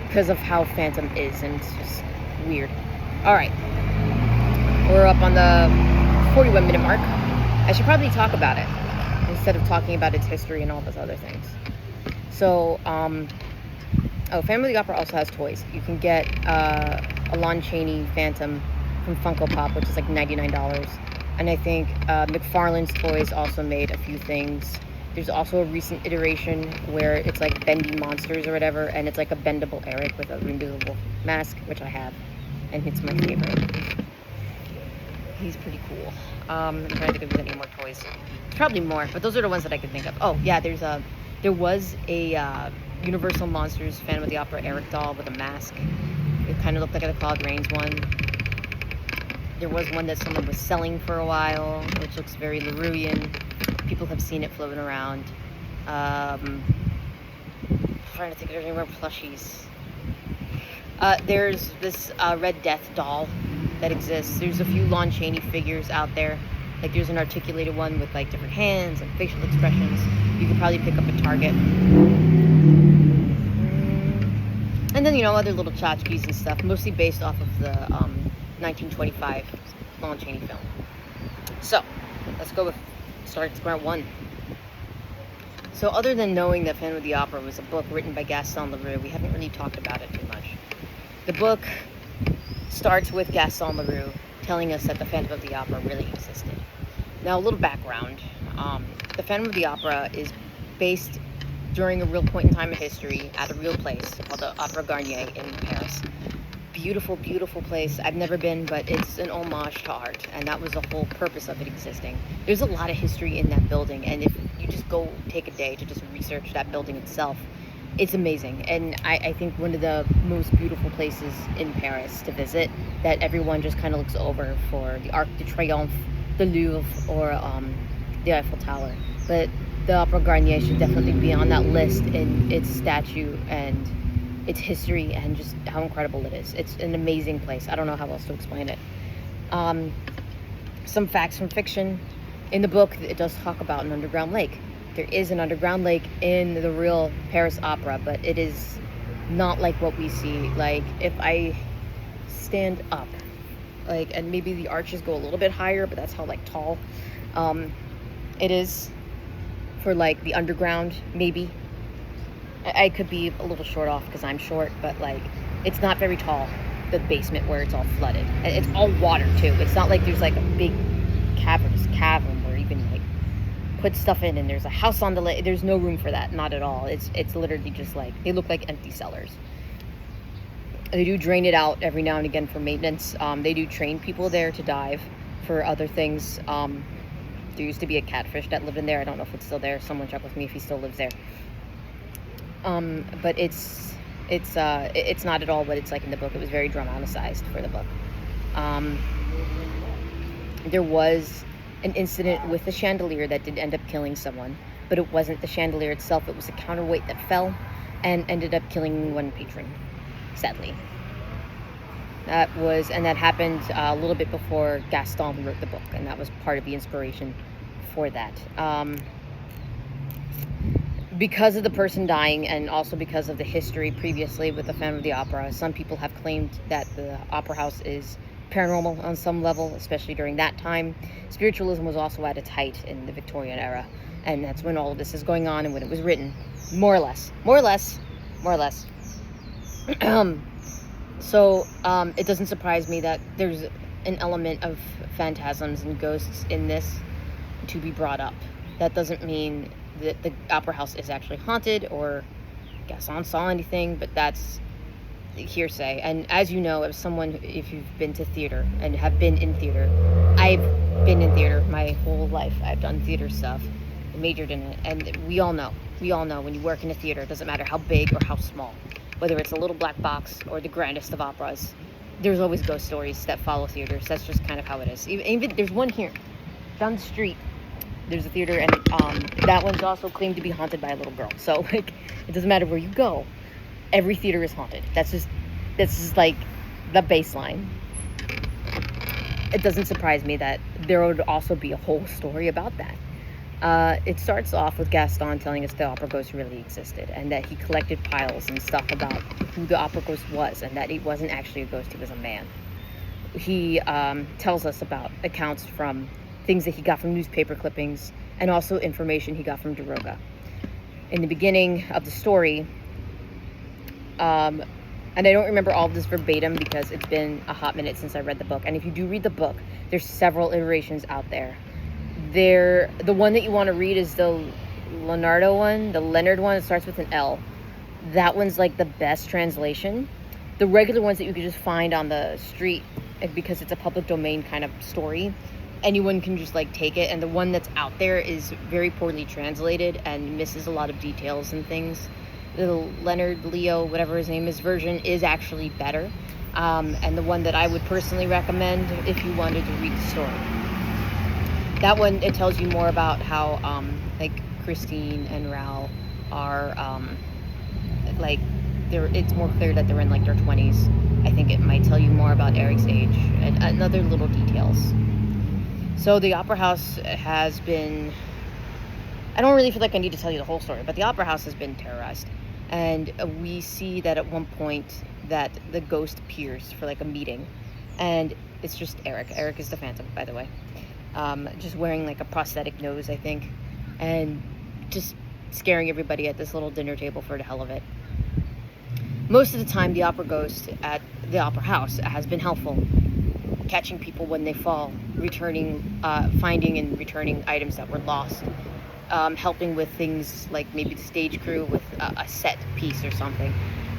because of how Phantom is, and it's just weird. All right, we're up on the 41-minute mark. I should probably talk about it instead of talking about its history and all those other things. So, Phantom of the Opera also has toys. You can get a Lon Chaney Phantom from Funko Pop, which is like $99. And I think McFarlane's Toys also made a few things. There's also a recent iteration where it's like bendy monsters or whatever, and it's like a bendable Eric with a removable mask, which I have, and it's my favorite. He's pretty cool. I'm trying to think if there's any more toys. There's probably more, but those are the ones that I could think of. Oh yeah, there was a Universal Monsters Phantom of the Opera Eric doll with a mask. It kind of looked like a Claude Rains one. There was one that someone was selling for a while, which looks very Leroyan. People have seen it floating around. I'm trying to think if there's any more plushies. There's this Red Death doll that exists. There's a few Lon Chaney figures out there. Like there's an articulated one with like different hands and facial expressions. You could probably pick up at Target. And then, other little tchotchkes and stuff, mostly based off of the 1925 Lon Chaney film. So, let's go with start at square one. So other than knowing that Phantom of the Opera was a book written by Gaston Leroux, we haven't really talked about it too much. The book starts with Gaston Leroux telling us that the Phantom of the Opera really existed. Now, a little background. The Phantom of the Opera is based during a real point in time in history at a real place called the Opera Garnier in Paris. Beautiful, beautiful place. I've never been, but it's an homage to art, and that was the whole purpose of it existing. There's a lot of history in that building, and if you just go take a day to just research that building itself, it's amazing. And I think one of the most beautiful places in Paris to visit that everyone just kind of looks over for the Arc de Triomphe, the Louvre, or the Eiffel Tower. But the Opera Garnier should definitely be on that list in its statue and its history and just how incredible it is. It's an amazing place. I don't know how else to explain it. Some facts from fiction. In the book, it does talk about an underground lake. There is an underground lake in the real Paris Opera, but it is not like what we see. Like, if I stand up, like, and maybe the arches go a little bit higher, but that's how, like, tall it is for, like, the underground, maybe. I could be a little short off because I'm short, but like it's not very tall, the basement where it's all flooded. And it's all water too. It's not like there's like a big cavern where you can like put stuff in and there's a house on the lake. There's no room for that, not at all. It's literally just like, they look like empty cellars. They do drain it out every now and again for maintenance. They do train people there to dive for other things. There used to be a catfish that lived in there. I don't know if it's still there. Someone check with me if he still lives there. But it's not at all what it's like in the book. It was very dramatized for the book. There was an incident with the chandelier that did end up killing someone, but it wasn't the chandelier itself. It was a counterweight that fell and ended up killing one patron, sadly. That happened a little bit before Gaston wrote the book, and that was part of the inspiration for that. Because of the person dying and also because of the history previously with the Phantom of the Opera, some people have claimed that the Opera House is paranormal on some level, especially during that time. Spiritualism was also at its height in the Victorian era, and that's when all of this is going on and when it was written, more or less. So it doesn't surprise me that there's an element of phantasms and ghosts in this to be brought up. That doesn't mean that the opera house is actually haunted or Gaston saw anything, but that's hearsay. And as you know, as someone, if you've been to theater and have been in theater, I've been in theater my whole life. I've done theater stuff, majored in it, and we all know when you work in a theater, it doesn't matter how big or how small, whether it's a little black box or the grandest of operas, there's always ghost stories that follow theaters. That's just kind of how it is. Even there's one here down the street, there's a theater, and that one's also claimed to be haunted by a little girl. So like, it doesn't matter where you go, every theater is haunted. That's just like the baseline. It doesn't surprise me that there would also be a whole story about that. It starts off with Gaston telling us the opera ghost really existed, and that he collected piles and stuff about who the opera ghost was, and that he wasn't actually a ghost, he was a man. He tells us about accounts from things that he got from newspaper clippings, and also information he got from Daroga. In the beginning of the story, and I don't remember all of this verbatim because it's been a hot minute since I read the book, and if you do read the book, there's several iterations out there. The one that you want to read is the Leonardo one, the Leonard one. It starts with an L. That one's like the best translation. The regular ones that you could just find on the street, because it's a public domain kind of story, anyone can just like take it. And the one that's out there is very poorly translated and misses a lot of details and things. The Leonard, Leo, whatever his name is, version is actually better. And the one that I would personally recommend if you wanted to read the story. That one, it tells you more about how, like, Christine and Raoul are, it's more clear that they're in, like, their 20s. I think it might tell you more about Eric's age and other little details. So the Opera House has been, I don't really feel like I need to tell you the whole story, but the Opera House has been terrorized. And we see that at one point that the ghost appears for, like, a meeting. And it's just Eric. Eric is the Phantom, by the way. Just wearing like a prosthetic nose, I think, and just scaring everybody at this little dinner table for the hell of it. Most of the time, the opera ghost at the opera house has been helpful, catching people when they fall, finding and returning items that were lost, helping with things like maybe the stage crew with a set piece or something.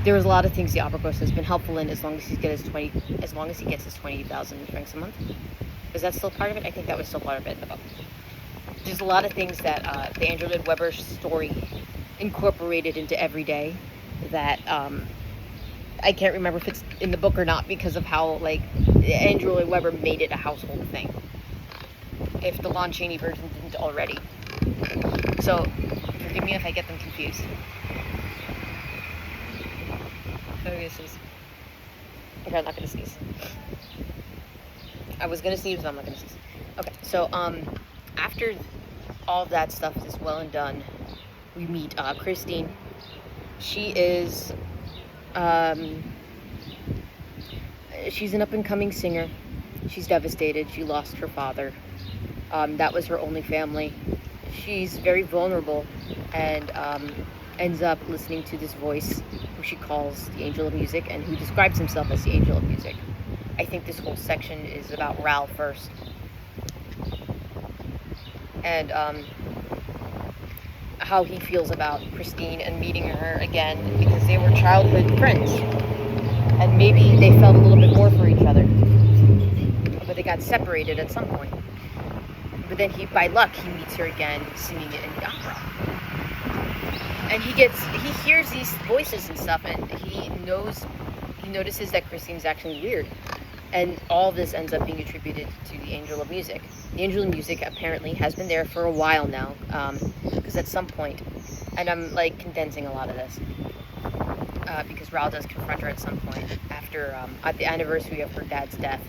There's a lot of things the opera ghost has been helpful in, as long as he gets his 20,000 francs a month. Is that still part of it? I think that was still part of it in the book. There's a lot of things that the Andrew Lloyd Webber story incorporated into everyday that I can't remember if it's in the book or not because of how, like, Andrew Lloyd Webber made it a household thing. If the Lon Chaney version didn't already. So, forgive me if I get them confused. I'm going to sneeze. Okay, I'm not going to sneeze. I was going to sneeze, but I'm not going to sneeze. Okay, so after all of that stuff is well and done, we meet Christine. She is, she's an up-and-coming singer. She's devastated. She lost her father. That was her only family. She's very vulnerable and ends up listening to this voice who she calls the Angel of Music and who describes himself as the Angel of Music. I think this whole section is about Raoul first. And how he feels about Christine and meeting her again because they were childhood friends. And maybe they felt a little bit more for each other. But they got separated at some point. But then by luck, he meets her again singing it in the opera. And he hears these voices and stuff, and he notices that Christine's acting weird. And all this ends up being attributed to the Angel of Music. The Angel of Music apparently has been there for a while now, because at some point, and I'm like condensing a lot of this, because Raoul does confront her at some point after, at the anniversary of her dad's death,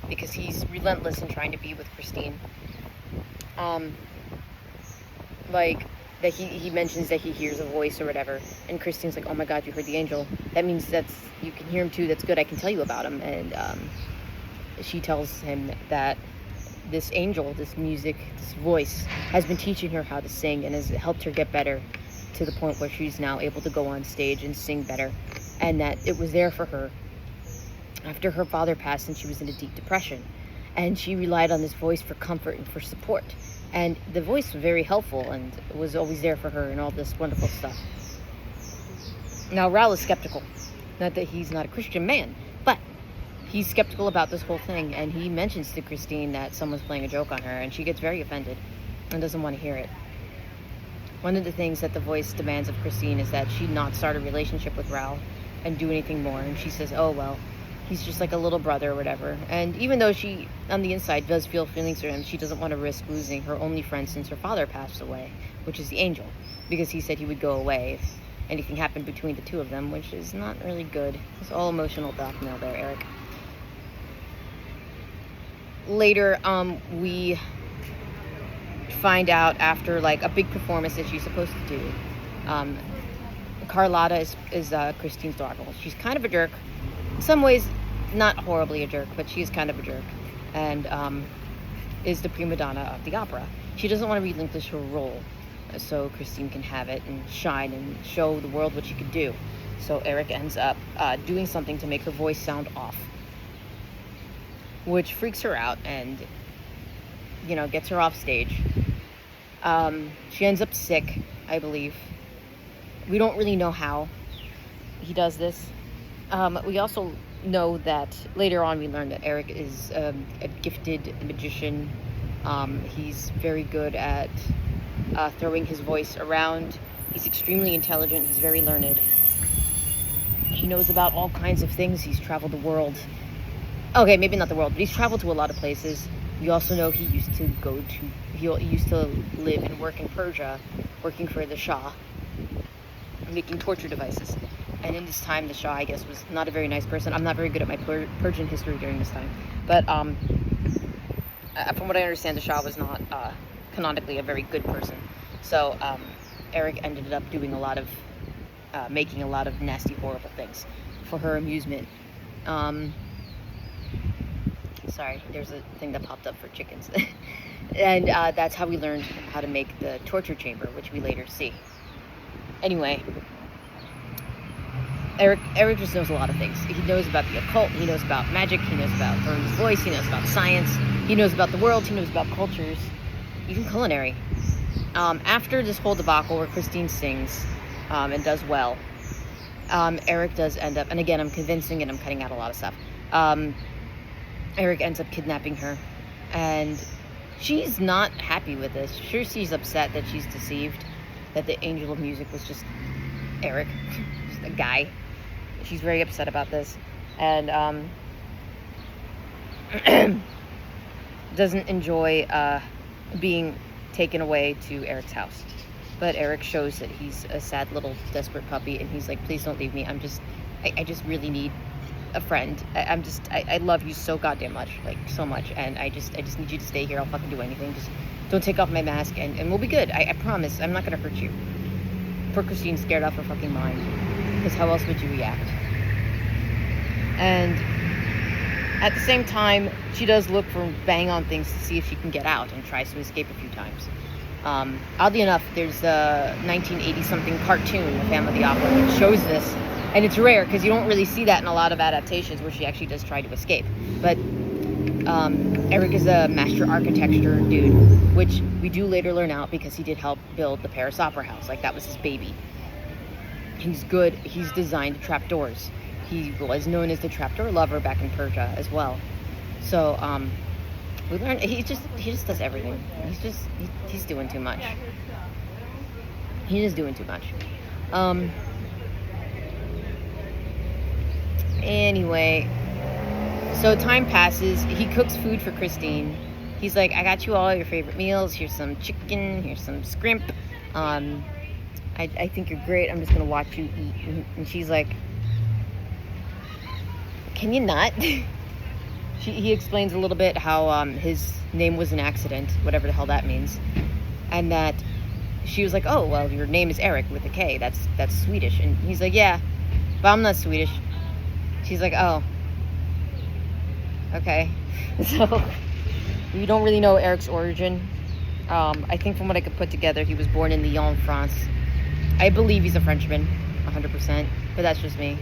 because he's relentless in trying to be with Christine. Like, that he mentions that he hears a voice or whatever, and Christine's like, oh my god, you heard the angel. That means you can hear him too, that's good, I can tell you about him. And she tells him that this angel, this music, this voice has been teaching her how to sing and has helped her get better to the point where she's now able to go on stage and sing better, and that it was there for her after her father passed and she was in a deep depression, and she relied on this voice for comfort and for support, and the voice was very helpful and was always there for her and all this wonderful stuff. Now Raoul is skeptical, not that he's not a Christian man, but he's skeptical about this whole thing, and he mentions to Christine that someone's playing a joke on her, and she gets very offended and doesn't want to hear it. One of the things that the voice demands of Christine is that she not start a relationship with Raoul and do anything more, and she says, oh well, he's just like a little brother or whatever. And even though she on the inside does feel feelings for him, she doesn't want to risk losing her only friend since her father passed away, which is the angel, because he said he would go away if anything happened between the two of them, which is not really good. It's all emotional blackmail there, Eric. Later, we find out after like a big performance that she's supposed to do. Carlotta is Christine's daughter. She's kind of a jerk. In some ways, not horribly a jerk, but she's kind of a jerk, and is the prima donna of the opera. She doesn't want to relinquish her role, so Christine can have it and shine and show the world what she could do. So Eric ends up doing something to make her voice sound off, which freaks her out and, you know, gets her off stage. She ends up sick, I believe. We don't really know how he does this. We also know that later on we learn that Eric is a gifted magician. He's very good at throwing his voice around. He's extremely intelligent. He's very learned. He knows about all kinds of things. He's traveled the world. Okay, maybe not the world, but he's traveled to a lot of places. We also know he used to live and work in Persia, working for the Shah, making torture devices. And in this time, the Shah, I guess, was not a very nice person. I'm not very good at my Persian history during this time. But from what I understand, the Shah was not canonically a very good person. So Eric ended up doing a lot of, making a lot of nasty, horrible things for her amusement. Sorry, there's a thing that popped up for chickens. And that's how we learned how to make the torture chamber, which we later see. Anyway, Eric just knows a lot of things. He knows about the occult, he knows about magic, he knows about throwing his voice, he knows about science, he knows about the world, he knows about cultures, even culinary. After this whole debacle where Christine sings and does well, Eric does end up, and again, I'm convincing and I'm cutting out a lot of stuff. Eric ends up kidnapping her, and she's not happy with this. Sure, she's upset that she's deceived, that the angel of music was just Eric, just a guy. She's very upset about this, and doesn't enjoy being taken away to Eric's house. But Eric shows that he's a sad little desperate puppy, and he's like, please don't leave me. I just really need a friend. I love you so goddamn much, like so much, and I just need you to stay here. I'll fucking do anything. Just don't take off my mask, and we'll be good. I promise. I'm not gonna hurt you. Poor Christine's scared off her fucking mind, because how else would you react? And at the same time, she does look for bang on things to see if she can get out, and tries to escape a few times. Oddly enough, there's a 1980-something cartoon, The Phantom of the Opera, that shows this, and it's rare because you don't really see that in a lot of adaptations where she actually does try to escape. But Eric is a master architecture dude, which we do later learn out because he did help build the Paris Opera House. Like, that was his baby. He's good. He's designed trapdoors. He was known as the trapdoor lover back in Persia as well. So we learned he just does everything. He's doing too much. He is doing too much. Anyway, so time passes. He cooks food for Christine. He's like, I got you all your favorite meals. Here's some chicken. Here's some scrimp. I think you're great. I'm just gonna watch you eat. And she's like, can you not? He explains a little bit how his name was an accident, whatever the hell that means, and that she was like, oh, well, your name is Eric with a K. That's Swedish. And he's like, yeah, but I'm not Swedish. She's like, oh. Okay, so we don't really know Eric's origin. I think from what I could put together, he was born in Lyon, France. I believe he's a Frenchman, 100%, but that's just me.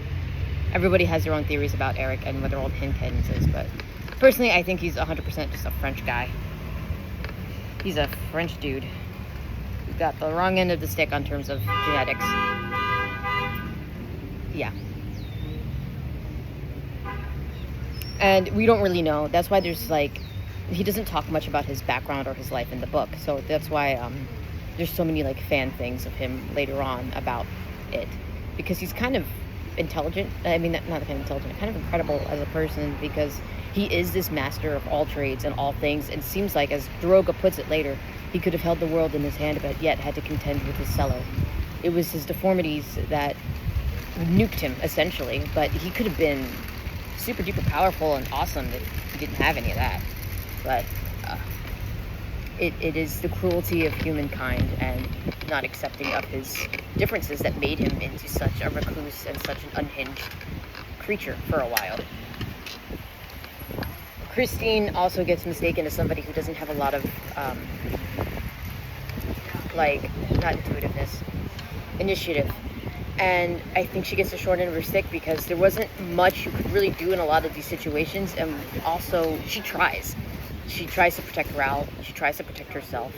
Everybody has their own theories about Eric and what their old Hinkins is, but personally, I think he's 100% just a French guy. He's a French dude. He got the wrong end of the stick on terms of genetics. Yeah. And we don't really know. That's why there's like, he doesn't talk much about his background or his life in the book. So that's why there's so many like fan things of him later on about it, because he's kind of intelligent. I mean, not kind of intelligent, kind of incredible as a person, because he is this master of all trades and all things. And it seems like, as Droga puts it later, he could have held the world in his hand, but yet had to contend with his cellar. It was his deformities that nuked him, essentially. But he could have been super duper powerful and awesome if he didn't have any of that. But it is the cruelty of humankind and not accepting of his differences that made him into such a recluse and such an unhinged creature for a while. Christine also gets mistaken as somebody who doesn't have a lot of not intuitiveness, initiative. And I think she gets the short end of her stick because there wasn't much you could really do in a lot of these situations. And also, she tries. She tries to protect Raoul. She tries to protect herself.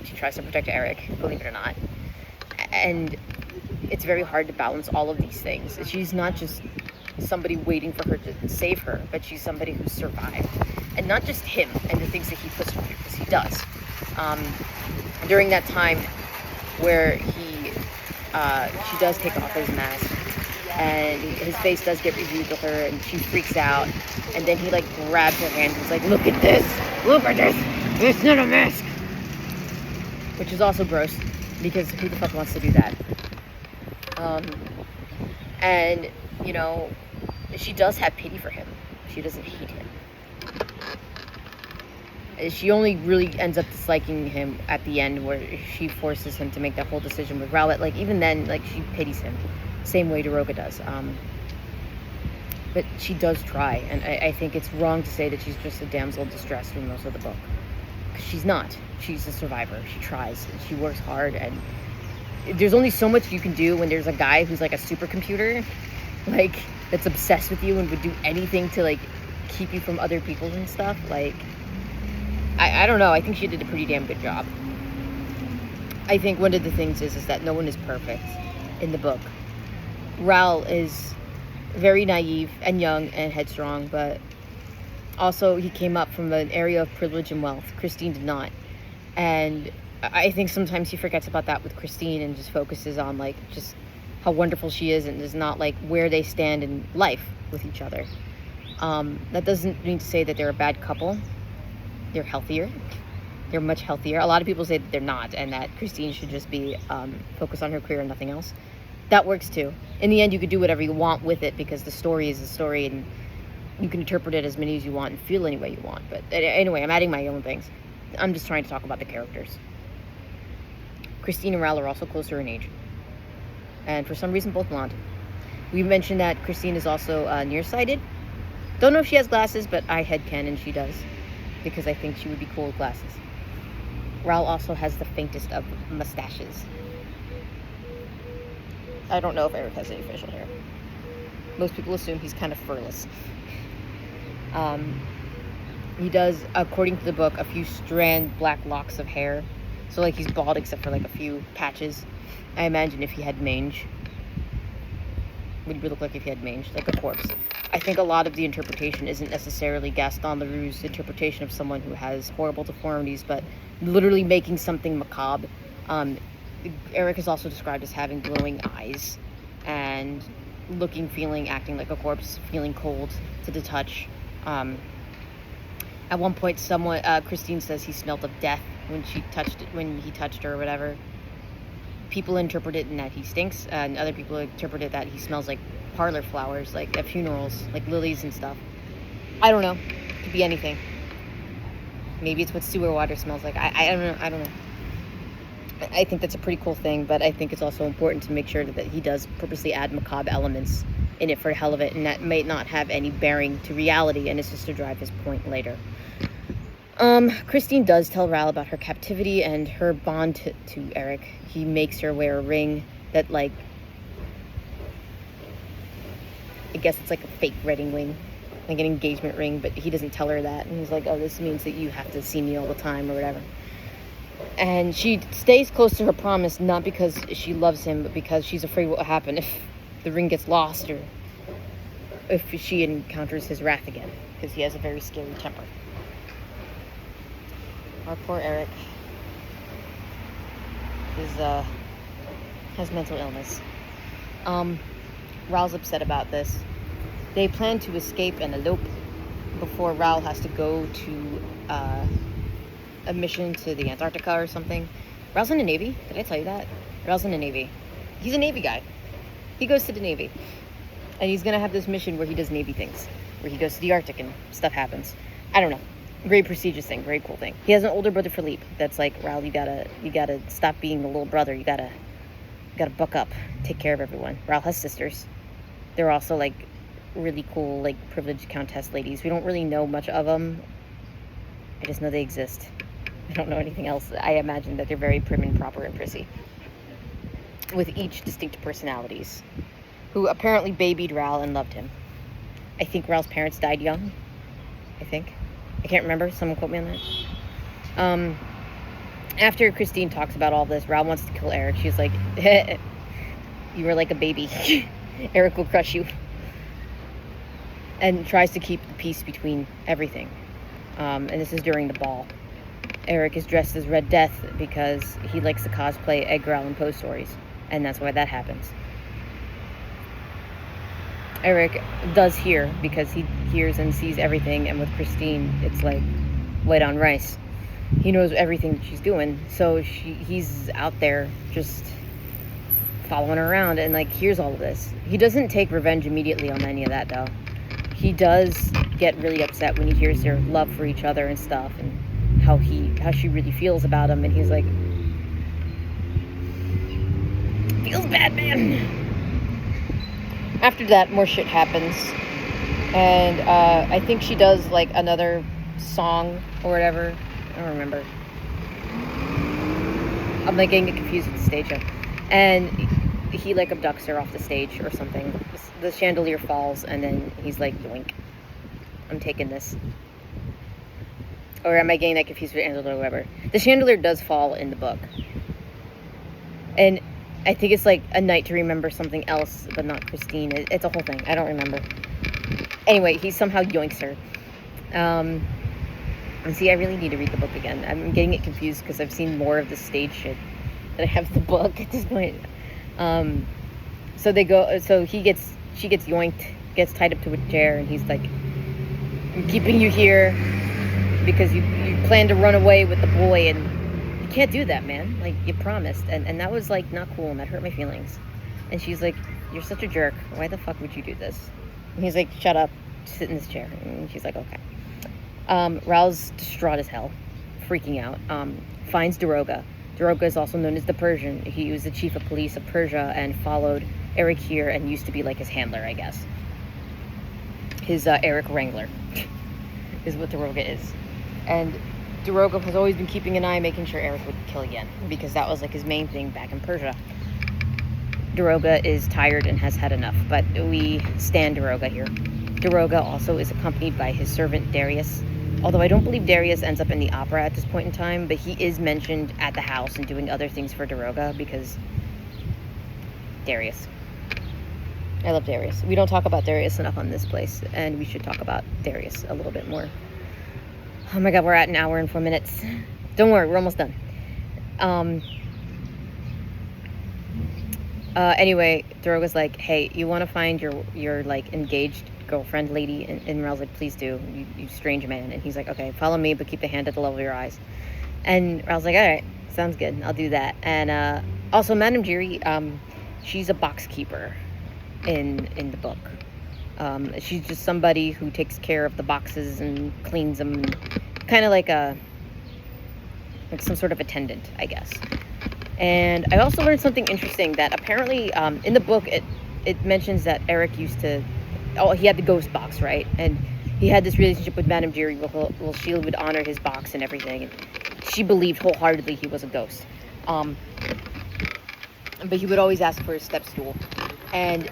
She tries to protect Eric, believe it or not. And it's very hard to balance all of these things. She's not just somebody waiting for her to save her, but she's somebody who's survived. And not just him and the things that he puts her through, because he does. During that time where she does take off his mask, and his face does get reviewed with her, and she freaks out, and then he like grabs her hand and is like, look at this, it's not a mask, which is also gross, because who the fuck wants to do that? And you know, she does have pity for him. She doesn't hate him. She only really ends up disliking him at the end, where she forces him to make that whole decision with Rowlett. Like, even then, like, she pities him, same way Daroga does. But she does try, and I think it's wrong to say that she's just a damsel in distress through most of the book, because she's not. She's a survivor. She tries, and she works hard, and there's only so much you can do when there's a guy who's like a supercomputer, like, that's obsessed with you and would do anything to like keep you from other people and stuff. Like, I don't know. I think she did a pretty damn good job. I think one of the things is that no one is perfect in the book. Raoul is very naive and young and headstrong, but also he came up from an area of privilege and wealth. Christine did not. And I think sometimes he forgets about that with Christine and just focuses on like just how wonderful she is, and is not like where they stand in life with each other. That doesn't mean to say that they're a bad couple. They're healthier. They're much healthier. A lot of people say that they're not, and that Christine should just be focused on her career and nothing else. That works too. In the end, you could do whatever you want with it, because the story is a story, and you can interpret it as many as you want and feel any way you want. But anyway, I'm adding my own things. I'm just trying to talk about the characters. Christine and Raoul are also closer in age, and for some reason both blonde. We mentioned that Christine is also nearsighted. Don't know if she has glasses, but I headcanon she does, because I think she would be cool with glasses. Raoul also has the faintest of mustaches. I don't know if Eric has any facial hair. Most people assume he's kind of furless. He does, according to the book, a few strand black locks of hair. So like he's bald except for like a few patches. I imagine if he had mange. What he would look like if he had mange, like a corpse. I think a lot of the interpretation isn't necessarily Gaston Leroux's interpretation of someone who has horrible deformities, but literally making something macabre. Eric is also described as having glowing eyes and looking, feeling, acting like a corpse, feeling cold to the touch. At one point, Christine says he smelled of death when he touched her or whatever. People interpret it in that he stinks, and other people interpret it that he smells like parlor flowers, like at funerals, like lilies and stuff. I don't know. Could be anything. Maybe it's what sewer water smells like. I don't know. I think that's a pretty cool thing, but I think it's also important to make sure that he does purposely add macabre elements in it for the hell of it, and that may not have any bearing to reality, and it's just to drive his point later. Christine does tell Ral about her captivity and her bond to Eric. He makes her wear a ring that, like, I guess it's like a fake wedding ring, like an engagement ring, but he doesn't tell her that. And he's like, oh, this means that you have to see me all the time or whatever. And she stays close to her promise, not because she loves him, but because she's afraid what will happen if the ring gets lost or if she encounters his wrath again, because he has a very scary temper. Our poor Eric has mental illness. Ral's upset about this. They plan to escape and elope before Ral has to go to a mission to the Antarctica or something. Ral's in the Navy. Did I tell you that? Ral's in the Navy. He's a Navy guy. He goes to the Navy. And he's going to have this mission where he does Navy things. Where he goes to the Arctic and stuff happens. I don't know. Very prestigious thing. Very cool thing. He has an older brother, Philippe. That's like, Ral, you gotta stop being the little brother. You gotta buck up. Take care of everyone. Ral has sisters. They're also like really cool, like privileged countess ladies. We don't really know much of them. I just know they exist. I don't know anything else. I imagine that they're very prim and proper and prissy, with each distinct personalities, who apparently babied Ral and loved him. I think Ral's parents died young. I can't remember. Someone quote me on that. After Christine talks about all this, Ral wants to kill Eric. She's like, you were like a baby. Eric will crush you. And tries to keep the peace between everything. And this is during the ball. Eric is dressed as Red Death because he likes to cosplay Edgar Allan Poe stories. And that's why that happens. Eric does hear, because he hears and sees everything, and with Christine, it's like white on rice. He knows everything that she's doing, so he's out there just following her around and like hears all of this. He doesn't take revenge immediately on any of that, though. He does get really upset when he hears their love for each other and stuff, and how she really feels about him, and he's like, feels bad, man. After that, more shit happens, and I think she does like another song or whatever. I don't remember. I'm like getting confused with the stage show. And he like abducts her off the stage or something. The chandelier falls, and then he's like, yoink, I'm taking this. Or am I getting that confused with Angela Weber? The chandelier does fall in the book. And I think it's like a night to remember something else, but not Christine. It's a whole thing. I don't remember. Anyway, he somehow yoinks her. And see, I really need to read the book again. I'm getting it confused because I've seen more of the stage shit than I have the book at this point. So they go. So she gets yoinked, gets tied up to a chair, and he's like, "I'm keeping you here because you plan to run away with the boy, and you can't do that, man. Like, you promised." And that was like not cool, and that hurt my feelings. And she's like, "You're such a jerk. Why the fuck would you do this?" And he's like, "Shut up. Sit in this chair." And she's like, "Okay." Ral's distraught as hell, freaking out. Finds Daroga. Daroga is also known as the Persian. He was the chief of police of Persia and followed Eric here and used to be like his handler, I guess. His Eric Wrangler is what Daroga is. And Daroga has always been keeping an eye, making sure Eric would kill again, because that was like his main thing back in Persia. Daroga is tired and has had enough, but we stand Daroga here. Daroga also is accompanied by his servant Darius, although I don't believe Darius ends up in the opera at this point in time, but he is mentioned at the house and doing other things for Daroga because Darius. I love Darius. We don't talk about Darius enough on this place, and we should talk about Darius a little bit more. Oh my god, we're at an hour and 4 minutes. Don't worry, we're almost done. Anyway, Daroga's like, "Hey, you want to find your like engaged girlfriend lady?" And Ral's like, "Please do, you strange man." And he's like, "Okay, follow me, but keep the hand at the level of your eyes." And Ral's like, "All right, sounds good, I'll do that." And also, Madame Giry, she's a box keeper in the book. She's just somebody who takes care of the boxes and cleans them, kind of like some sort of attendant, I guess. And I also learned something interesting, that apparently in the book it mentions that Eric used to, he had the ghost box, right? And he had this relationship with Madame Giry where she would honor his box and everything. And she believed wholeheartedly he was a ghost. But he would always ask for his step stool. And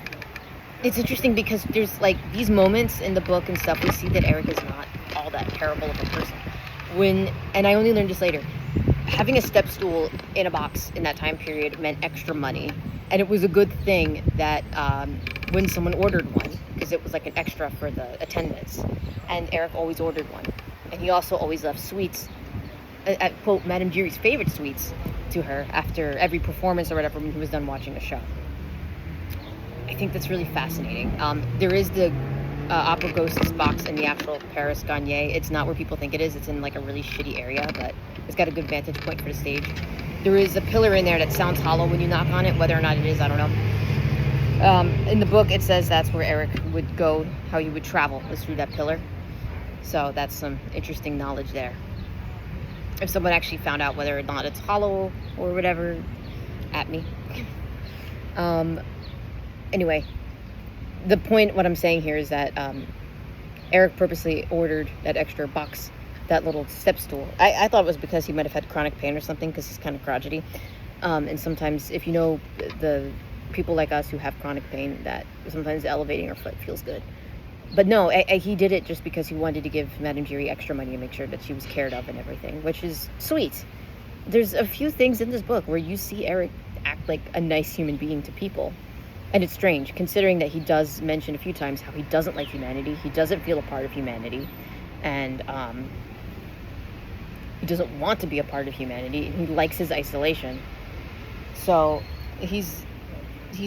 it's interesting because there's like these moments in the book and stuff, we see that Eric is not all that terrible of a person. And I only learned this later, having a step stool in a box in that time period meant extra money. And it was a good thing that when someone ordered one, because it was like an extra for the attendants. And Eric always ordered one. And he also always left sweets, quote, Madame Giry's favorite sweets, to her after every performance or whatever when he was done watching a show. I think that's really fascinating. There is the Opera Ghosts box in the actual Paris Garnier. It's not where people think it is. It's in like a really shitty area, but it's got a good vantage point for the stage. There is a pillar in there that sounds hollow when you knock on it. Whether or not it is, I don't know. In the book, it says that's where Eric would go, how he would travel, was through that pillar. So that's some interesting knowledge there. If someone actually found out whether or not it's hollow or whatever, at me. Anyway, the point, what I'm saying here is that Eric purposely ordered that extra box, that little step stool. I thought it was because he might have had chronic pain or something, because he's kind of crotchety. And sometimes, if you know the people like us who have chronic pain, that sometimes elevating your foot feels good. But no, he did it just because he wanted to give Madame Giry extra money and make sure that she was cared of and everything, which is sweet. There's a few things in this book where you see Eric act like a nice human being to people. And it's strange, considering that he does mention a few times how he doesn't like humanity, he doesn't feel a part of humanity, and he doesn't want to be a part of humanity, and he likes his isolation. So he's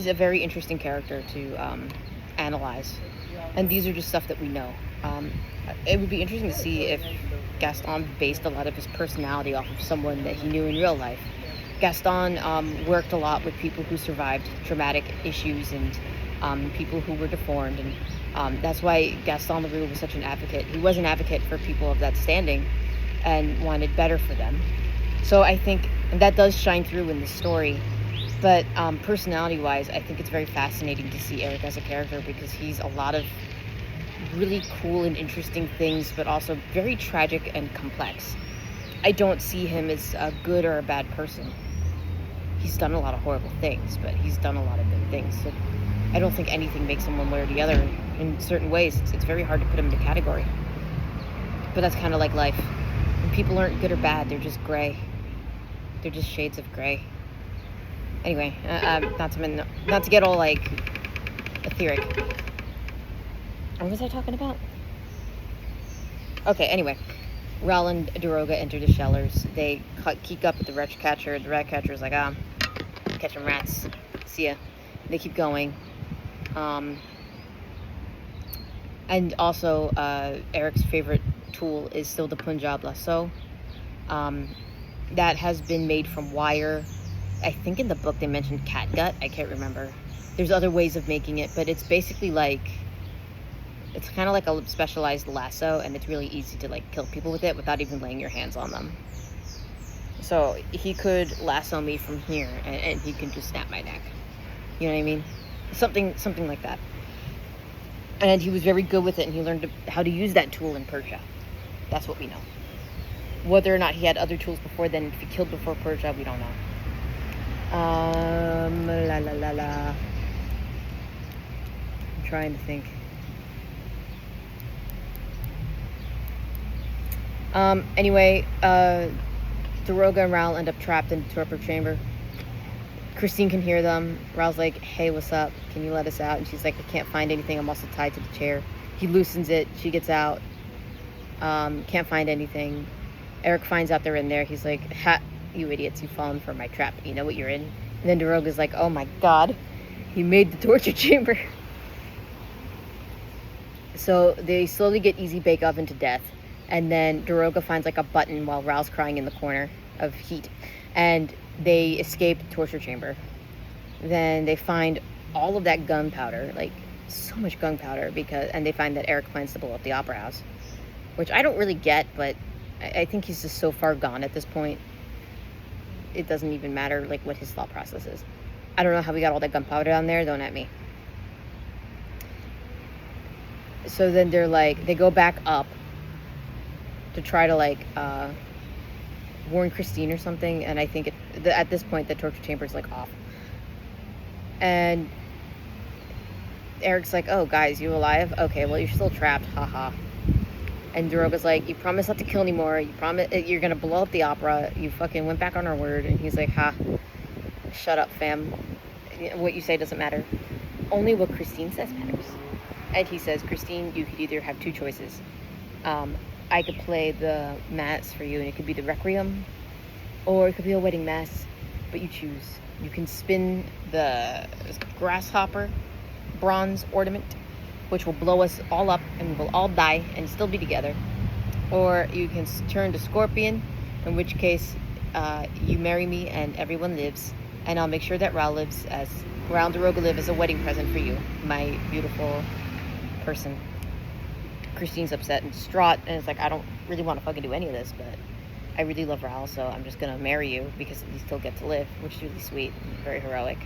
a very interesting character to analyze. And these are just stuff that we know. It would be interesting to see if Gaston based a lot of his personality off of someone that he knew in real life. Gaston worked a lot with people who survived traumatic issues and people who were deformed. And that's why Gaston Leroux was such an advocate. He was an advocate for people of that standing and wanted better for them. So I think, and that does shine through in the story. But personality-wise, I think it's very fascinating to see Eric as a character because he's a lot of really cool and interesting things, but also very tragic and complex. I don't see him as a good or a bad person. He's done a lot of horrible things, but he's done a lot of good things. So I don't think anything makes him one way or the other. In certain ways, it's very hard to put him in a category. But that's kind of like life. And people aren't good or bad, they're just gray. They're just shades of gray. Anyway, not to get all like etheric. What was I talking about? Okay, anyway, Raoul and Daroga enter the Shellers. They keep up with the rat catcher. The rat catcher is like, catching rats. See ya. They keep going. And also, Eric's favorite tool is still the Punjab lasso. That has been made from wire. I think in the book they mentioned catgut. I can't remember. There's other ways of making it, but it's basically like, it's kind of like a specialized lasso, and it's really easy to like kill people with it without even laying your hands on them. So he could lasso me from here, and he can just snap my neck. You know what I mean? Something like that. And he was very good with it, and he learned how to use that tool in Persia. That's what we know. Whether or not he had other tools before then, if he killed before Persia, we don't know. I'm trying to think. Anyway, Daroga and Raoul end up trapped in the torpor chamber. Christine can hear them. Raoul's like, hey, what's up? Can you let us out? And she's like, I can't find anything. I'm also tied to the chair. He loosens it. She gets out. Can't find anything. Eric finds out they're in there. He's like, ha, you idiots, you've fallen for my trap. You know what you're in? And then Daroga's like, oh my god, he made the torture chamber. So they slowly get Easy Bake Oven to death. And then Daroga finds like a button while Raoul's crying in the corner of heat. And they escape the torture chamber. Then they find all of that gunpowder, like so much gunpowder, and they find that Eric plans to blow up the opera house. Which I don't really get, but I think he's just so far gone at this point. It doesn't even matter like what his thought process is. I don't know how we got all that gunpowder down there, don't at me. So then they go back up to try to warn Christine or something, and I think at this point the torture chamber's off. And Eric's like, "Oh, guys, you alive? Okay, well, you're still trapped, haha." And Daroga's like, "You promised not to kill anymore. You promised you're gonna blow up the opera. You fucking went back on our word." And he's like, "Ha, shut up, fam. What you say doesn't matter. Only what Christine says matters." And he says, "Christine, you could either have two choices. I could play the mass for you, and it could be the requiem, or it could be a wedding mass, but you choose. You can spin the grasshopper bronze ornament, which will blow us all up, and we will all die and still be together. Or you can turn to scorpion, in which case you marry me and everyone lives, and I'll make sure that Raoul and Daroga live as a wedding present for you, my beautiful person." Christine's upset and distraught, and it's like, "I don't really want to fucking do any of this, but I really love Raoul, so I'm just gonna marry you because you still get to live," which is really sweet and very heroic.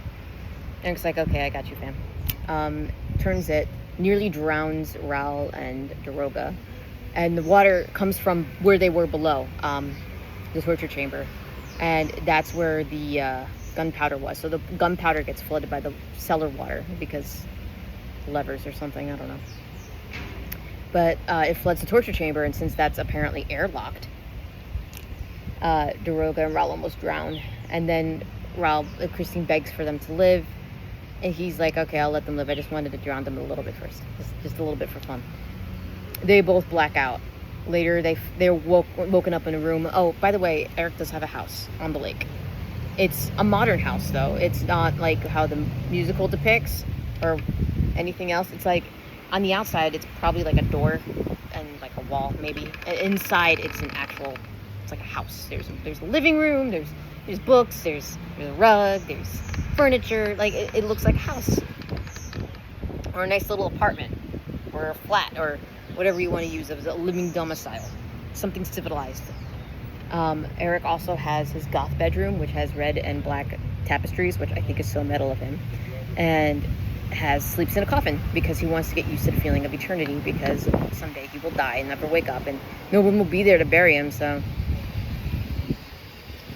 And it's like, "Okay, I got you, fam." Turns it nearly drowns Raoul and Daroga, and the water comes from where they were below, the torture chamber, and that's where the gunpowder was. So the gunpowder gets flooded by the cellar water because levers or something, I don't know. But it floods the torture chamber, and since that's apparently airlocked, Daroga and Raoul almost drown. And then Christine begs for them to live, and he's like, "Okay, I'll let them live. I just wanted to drown them a little bit first, just a little bit for fun." They both black out. Later, they're woken up in a room. Oh, by the way, Eric does have a house on the lake. It's a modern house, though. It's not like how the musical depicts or anything else. It's like, on the outside, it's probably like a door and like a wall, maybe. And inside, it's like a house. There's a living room, there's books, there's a rug, there's furniture. Like, it looks like a house. Or a nice little apartment. Or a flat, or whatever you want to use as a living domicile. Something civilized. Eric also has his goth bedroom, which has red and black tapestries, which I think is so metal of him. And sleeps in a coffin because he wants to get used to the feeling of eternity, because someday he will die and never wake up, and no one will be there to bury him. So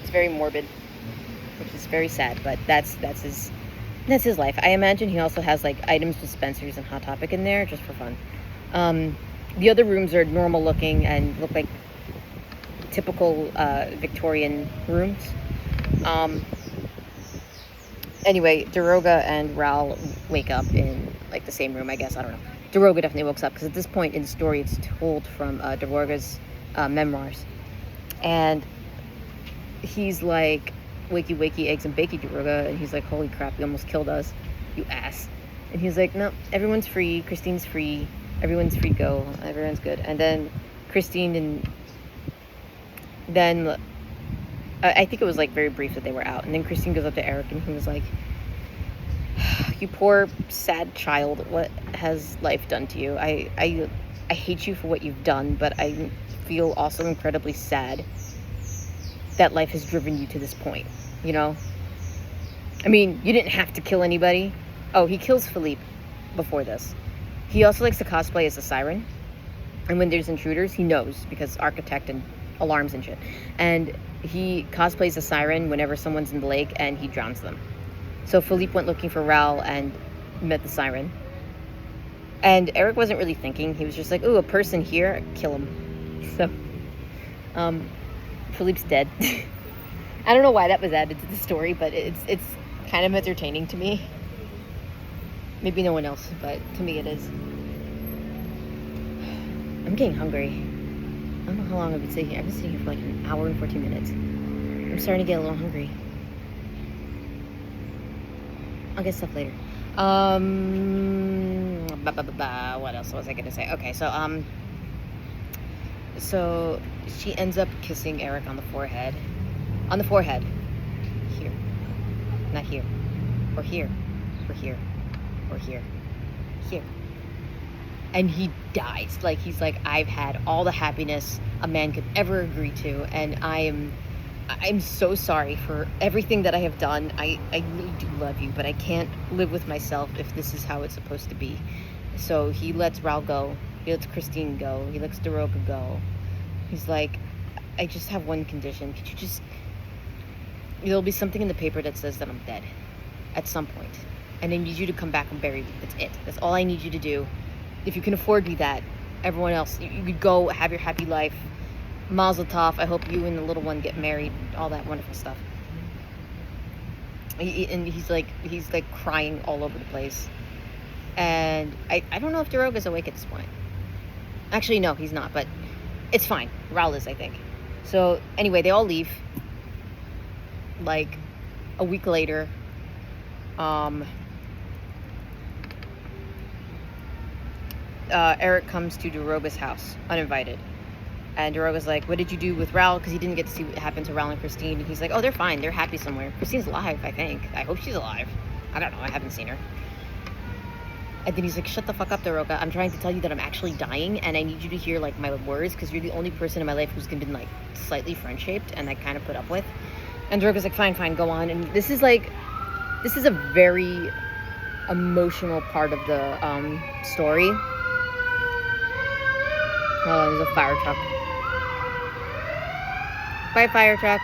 it's very morbid, which is very sad, but that's his life. I imagine he also has items dispensers and Hot Topic in there just for fun. The other rooms are normal looking and look like typical Victorian rooms. Anyway, Daroga and Raoul wake up in the same room, I guess. I don't know. Daroga definitely wakes up because at this point in the story, it's told from Daroga's memoirs, and he's like, "Wakey, wakey, eggs and bakey, Daroga," and he's like, "Holy crap, you almost killed us, you ass." And he's like, "No, everyone's free. Christine's free. Everyone's free to go. Everyone's good." And then Christine and then. I think it was very brief that they were out, and then Christine goes up to Eric and he was like, "You poor sad child, what has life done to you? I hate you for what you've done, but I feel also incredibly sad that life has driven you to this point, you know? I mean, you didn't have to kill anybody." Oh, he kills Philippe before this. He also likes to cosplay as a siren, and when there's intruders, he knows because architect and alarms and shit, and he cosplays a siren whenever someone's in the lake, and he drowns them. So Philippe went looking for Raoul and met the siren, and Eric wasn't really thinking. He was just like, "Ooh, a person here, kill him." So Philippe's dead. I don't know why that was added to the story, but it's kind of entertaining to me. Maybe no one else, but to me it is. I'm getting hungry. I don't know how long I've been sitting here. I've been sitting here for an hour and 14 minutes. I'm starting to get a little hungry. I'll get stuff later. What else was I gonna say? Okay, so she ends up kissing Eric on the forehead. On the forehead. Here. Not here. Or here. Or here. Or here. Here. And he dies. He's like, "I've had all the happiness a man could ever agree to, and I'm so sorry for everything that I have done. I really do love you, but I can't live with myself if this is how it's supposed to be. So he lets Raul go. He lets Christine go. He lets Daroga go. He's like, I just have one condition. Could you just... There'll be something in the paper that says that I'm dead at some point. And I need you to come back and bury me. That's it. That's all I need you to do. If you can afford me that, everyone else, you could go have your happy life. Mazel tov. I hope you and the little one get married. All that wonderful stuff. And he's like crying all over the place. And I don't know if Daroga's awake at this point. Actually, no, he's not, but it's fine. Raul is, I think. So, anyway, they all leave. Like, a week later, Eric comes to Daroga's house, uninvited. And Daroga's like, what did you do with Raul? Because he didn't get to see what happened to Raul and Christine. And he's like, oh, they're fine. They're happy somewhere. Christine's alive, I think. I hope she's alive. I don't know. I haven't seen her. And then he's like, shut the fuck up, Daroga. I'm trying to tell you that I'm actually dying, and I need you to hear, like, my words, because you're the only person in my life who's been, like, slightly friend-shaped, and I kind of put up with. And Daroga's like, fine, go on. And this is a very emotional part of the story. Oh, there's a fire truck. Bye, fire truck.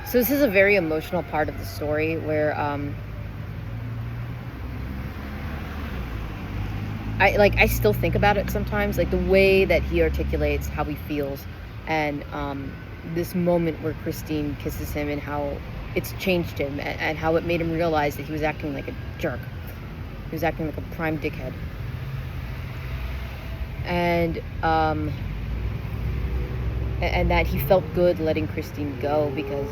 So this is a very emotional part of the story where I still think about it sometimes, like the way that he articulates how he feels, and this moment where Christine kisses him and how it's changed him, and how it made him realize that he was acting like a jerk. He was acting like a prime dickhead. And that he felt good letting Christine go, because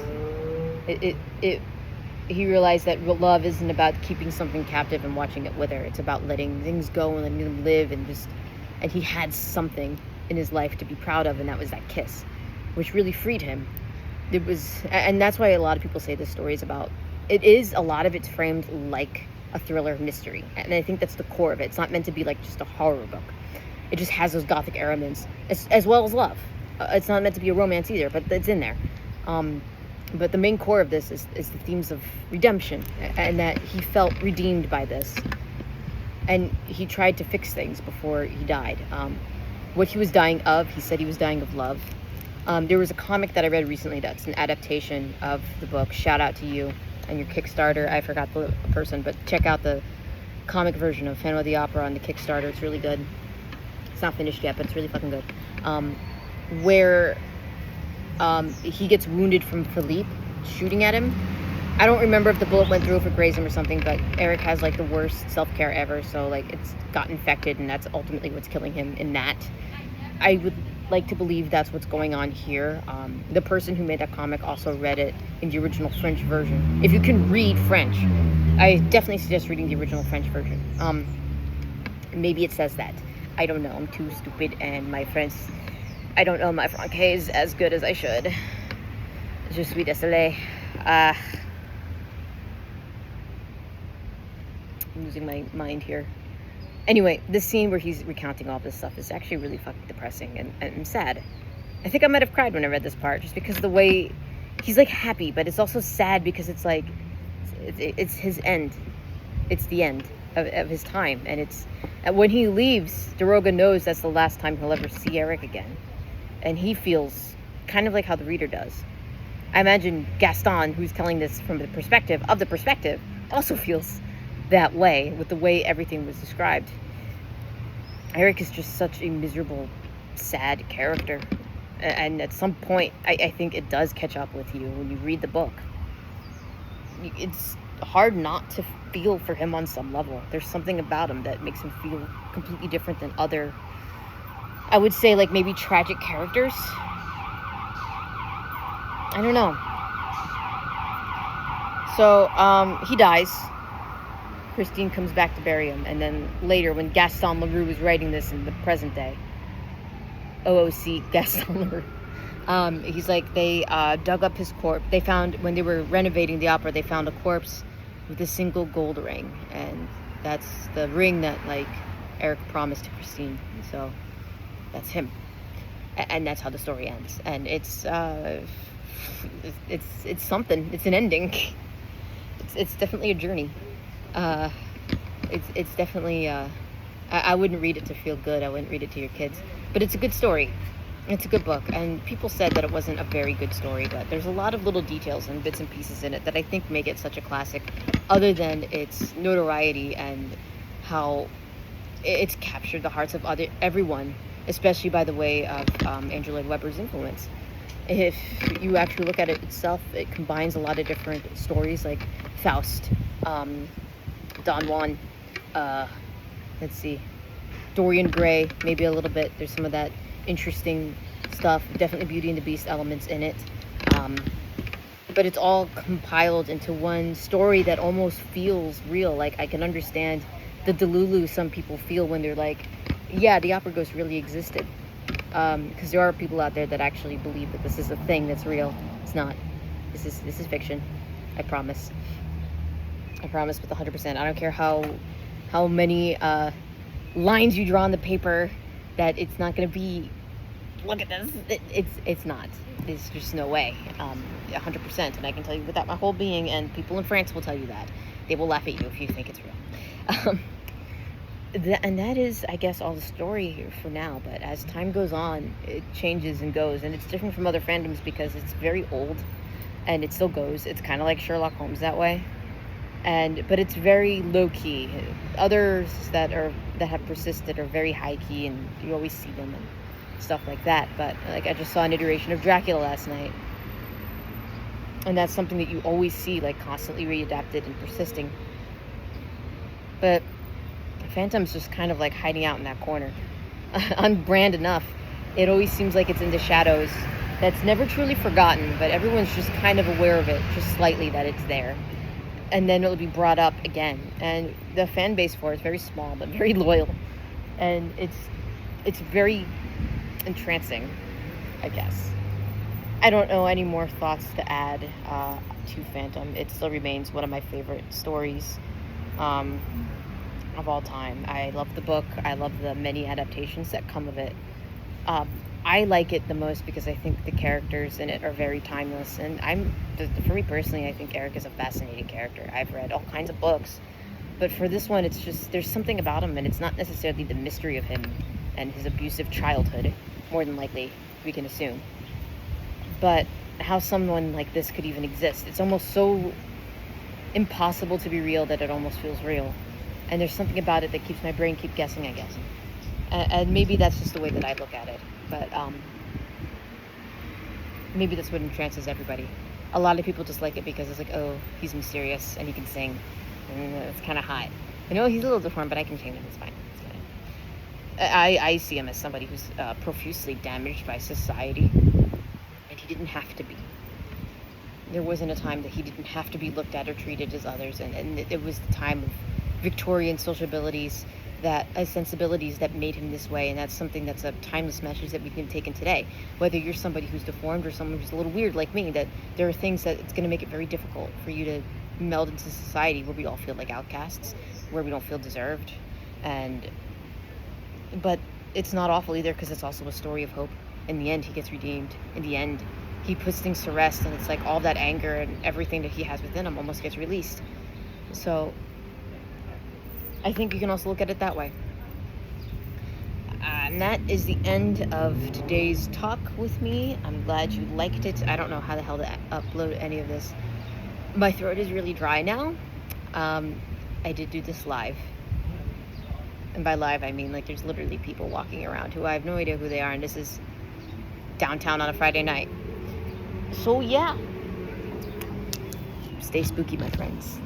he realized that love isn't about keeping something captive and watching it wither. It's about letting things go and letting them live, and he had something in his life to be proud of, and that was that kiss, which really freed him. And that's why a lot of people say this story is about, a lot of it's framed like a thriller mystery, and I think that's the core of it. It's not meant to be like just a horror book. It just has those gothic elements, as well as love. It's not meant to be a romance either, but it's in there. But the main core of this is the themes of redemption, and that he felt redeemed by this. And he tried to fix things before he died. What he was dying of, he said he was dying of love. There was a comic that I read recently that's an adaptation of the book. Shout out to you and your Kickstarter. I forgot the person, but check out the comic version of Phantom of the Opera on the Kickstarter. It's really good. It's not finished yet, but it's really fucking good. Where he gets wounded from Philippe shooting at him. I don't remember if the bullet went through, if it grazed him or something, but Eric has like the worst self-care ever, so like it's got infected, and that's ultimately what's killing him in that. I would like to believe that's what's going on here. The person who made that comic also read it in the original French version. If you can read French, I definitely suggest reading the original French version. Maybe it says that. I don't know. I'm too stupid, and my French, I don't know my Francais as good as I should. Je suis désolé. I'm losing my mind here. Anyway, this scene where he's recounting all this stuff is actually really fucking depressing and sad. I think I might have cried when I read this part, just because the way he's like happy, but it's also sad because it's like it's his end. It's the end of his time, and when he leaves, Daroga knows that's the last time he'll ever see Eric again, and he feels kind of like how the reader does. I imagine Gaston, who's telling this from the perspective, also feels that way with the way everything was described. Eric is just such a miserable, sad character, and at some point I think it does catch up with you when you read the book. It's hard not to feel for him on some level. There's something about him that makes him feel completely different than other, I would say, like maybe tragic characters. I don't know. So he dies. Christine comes back to bury him, and then later when Gaston Leroux was writing this in the present day, OOC Gaston Leroux, he's like, they dug up his corpse. They found, when they were renovating the opera, they found a corpse with a single gold ring, and that's the ring that like Eric promised to Christine. So that's him, and that's how the story ends. And it's something. It's an ending. It's definitely a journey. It's definitely I wouldn't read it to feel good. I wouldn't read it to your kids, but it's a good story. It's a good book, and people said that it wasn't a very good story, but there's a lot of little details and bits and pieces in it that I think make it such a classic, other than its notoriety and how it's captured the hearts of everyone, especially by the way of Andrew Lloyd Webber's influence. If you actually look at it itself, it combines a lot of different stories like Faust, Don Juan, let's see, Dorian Gray, maybe a little bit. There's some of that interesting stuff, definitely Beauty and the Beast elements in it. But it's all compiled into one story that almost feels real. Like, I can understand the delulu some people feel when they're like, yeah, the opera ghost really existed. Because there are people out there that actually believe that this is a thing that's real. It's not. This is fiction. I promise. I promise with 100%. I don't care how many lines you draw on the paper that it's not going to be, look at this. It's not. There's just no way. 100%. And I can tell you with that my whole being, and people in France will tell you that. They will laugh at you if you think it's real. And that is, I guess, all the story for now. But as time goes on, it changes and goes. And it's different from other fandoms because it's very old and it still goes. It's kind of like Sherlock Holmes that way. But it's very low key. Others that have persisted are very high key, and you always see them and stuff like that. But like, I just saw an iteration of Dracula last night, and that's something that you always see, like, constantly readapted and persisting. But Phantom's just kind of like hiding out in that corner, on brand enough. It always seems like it's in the shadows. That's never truly forgotten, but everyone's just kind of aware of it, just slightly, that it's there. And then it'll be brought up again. And the fan base for it is very small, but very loyal. And it's very entrancing, I guess. I don't know any more thoughts to add to Phantom. It still remains one of my favorite stories of all time. I love the book. I love the many adaptations that come of it. I like it the most because I think the characters in it are very timeless. And for me personally, I think Eric is a fascinating character. I've read all kinds of books, but for this one, it's just, there's something about him, and it's not necessarily the mystery of him and his abusive childhood, more than likely, we can assume. But how someone like this could even exist. It's almost so impossible to be real that it almost feels real. And there's something about it that keeps my brain keep guessing, I guess. And maybe that's just the way that I look at it. But maybe that's what entrances everybody. A lot of people just like it because it's like, oh, he's mysterious and he can sing. And it's kind of hot. I know he's a little deformed, but I can change him. It's fine. It's fine. I see him as somebody who's profusely damaged by society. And he didn't have to be. There wasn't a time that he didn't have to be looked at or treated as others. And it was the time of Victorian sensibilities that made him this way, and that's something that's a timeless message that we can take in today. Whether you're somebody who's deformed or someone who's a little weird like me, that there are things that it's going to make it very difficult for you to meld into society where we all feel like outcasts, where we don't feel deserved. But it's not awful either, because it's also a story of hope. In the end, he gets redeemed. In the end, he puts things to rest, and it's like all that anger and everything that he has within him almost gets released. So I think you can also look at it that way. And that is the end of today's talk with me. I'm glad you liked it. I don't know how the hell to upload any of this. My throat is really dry now. I did do this live. And by live, I mean, like, there's literally people walking around who I have no idea who they are. And this is downtown on a Friday night. So, yeah. Stay spooky, my friends.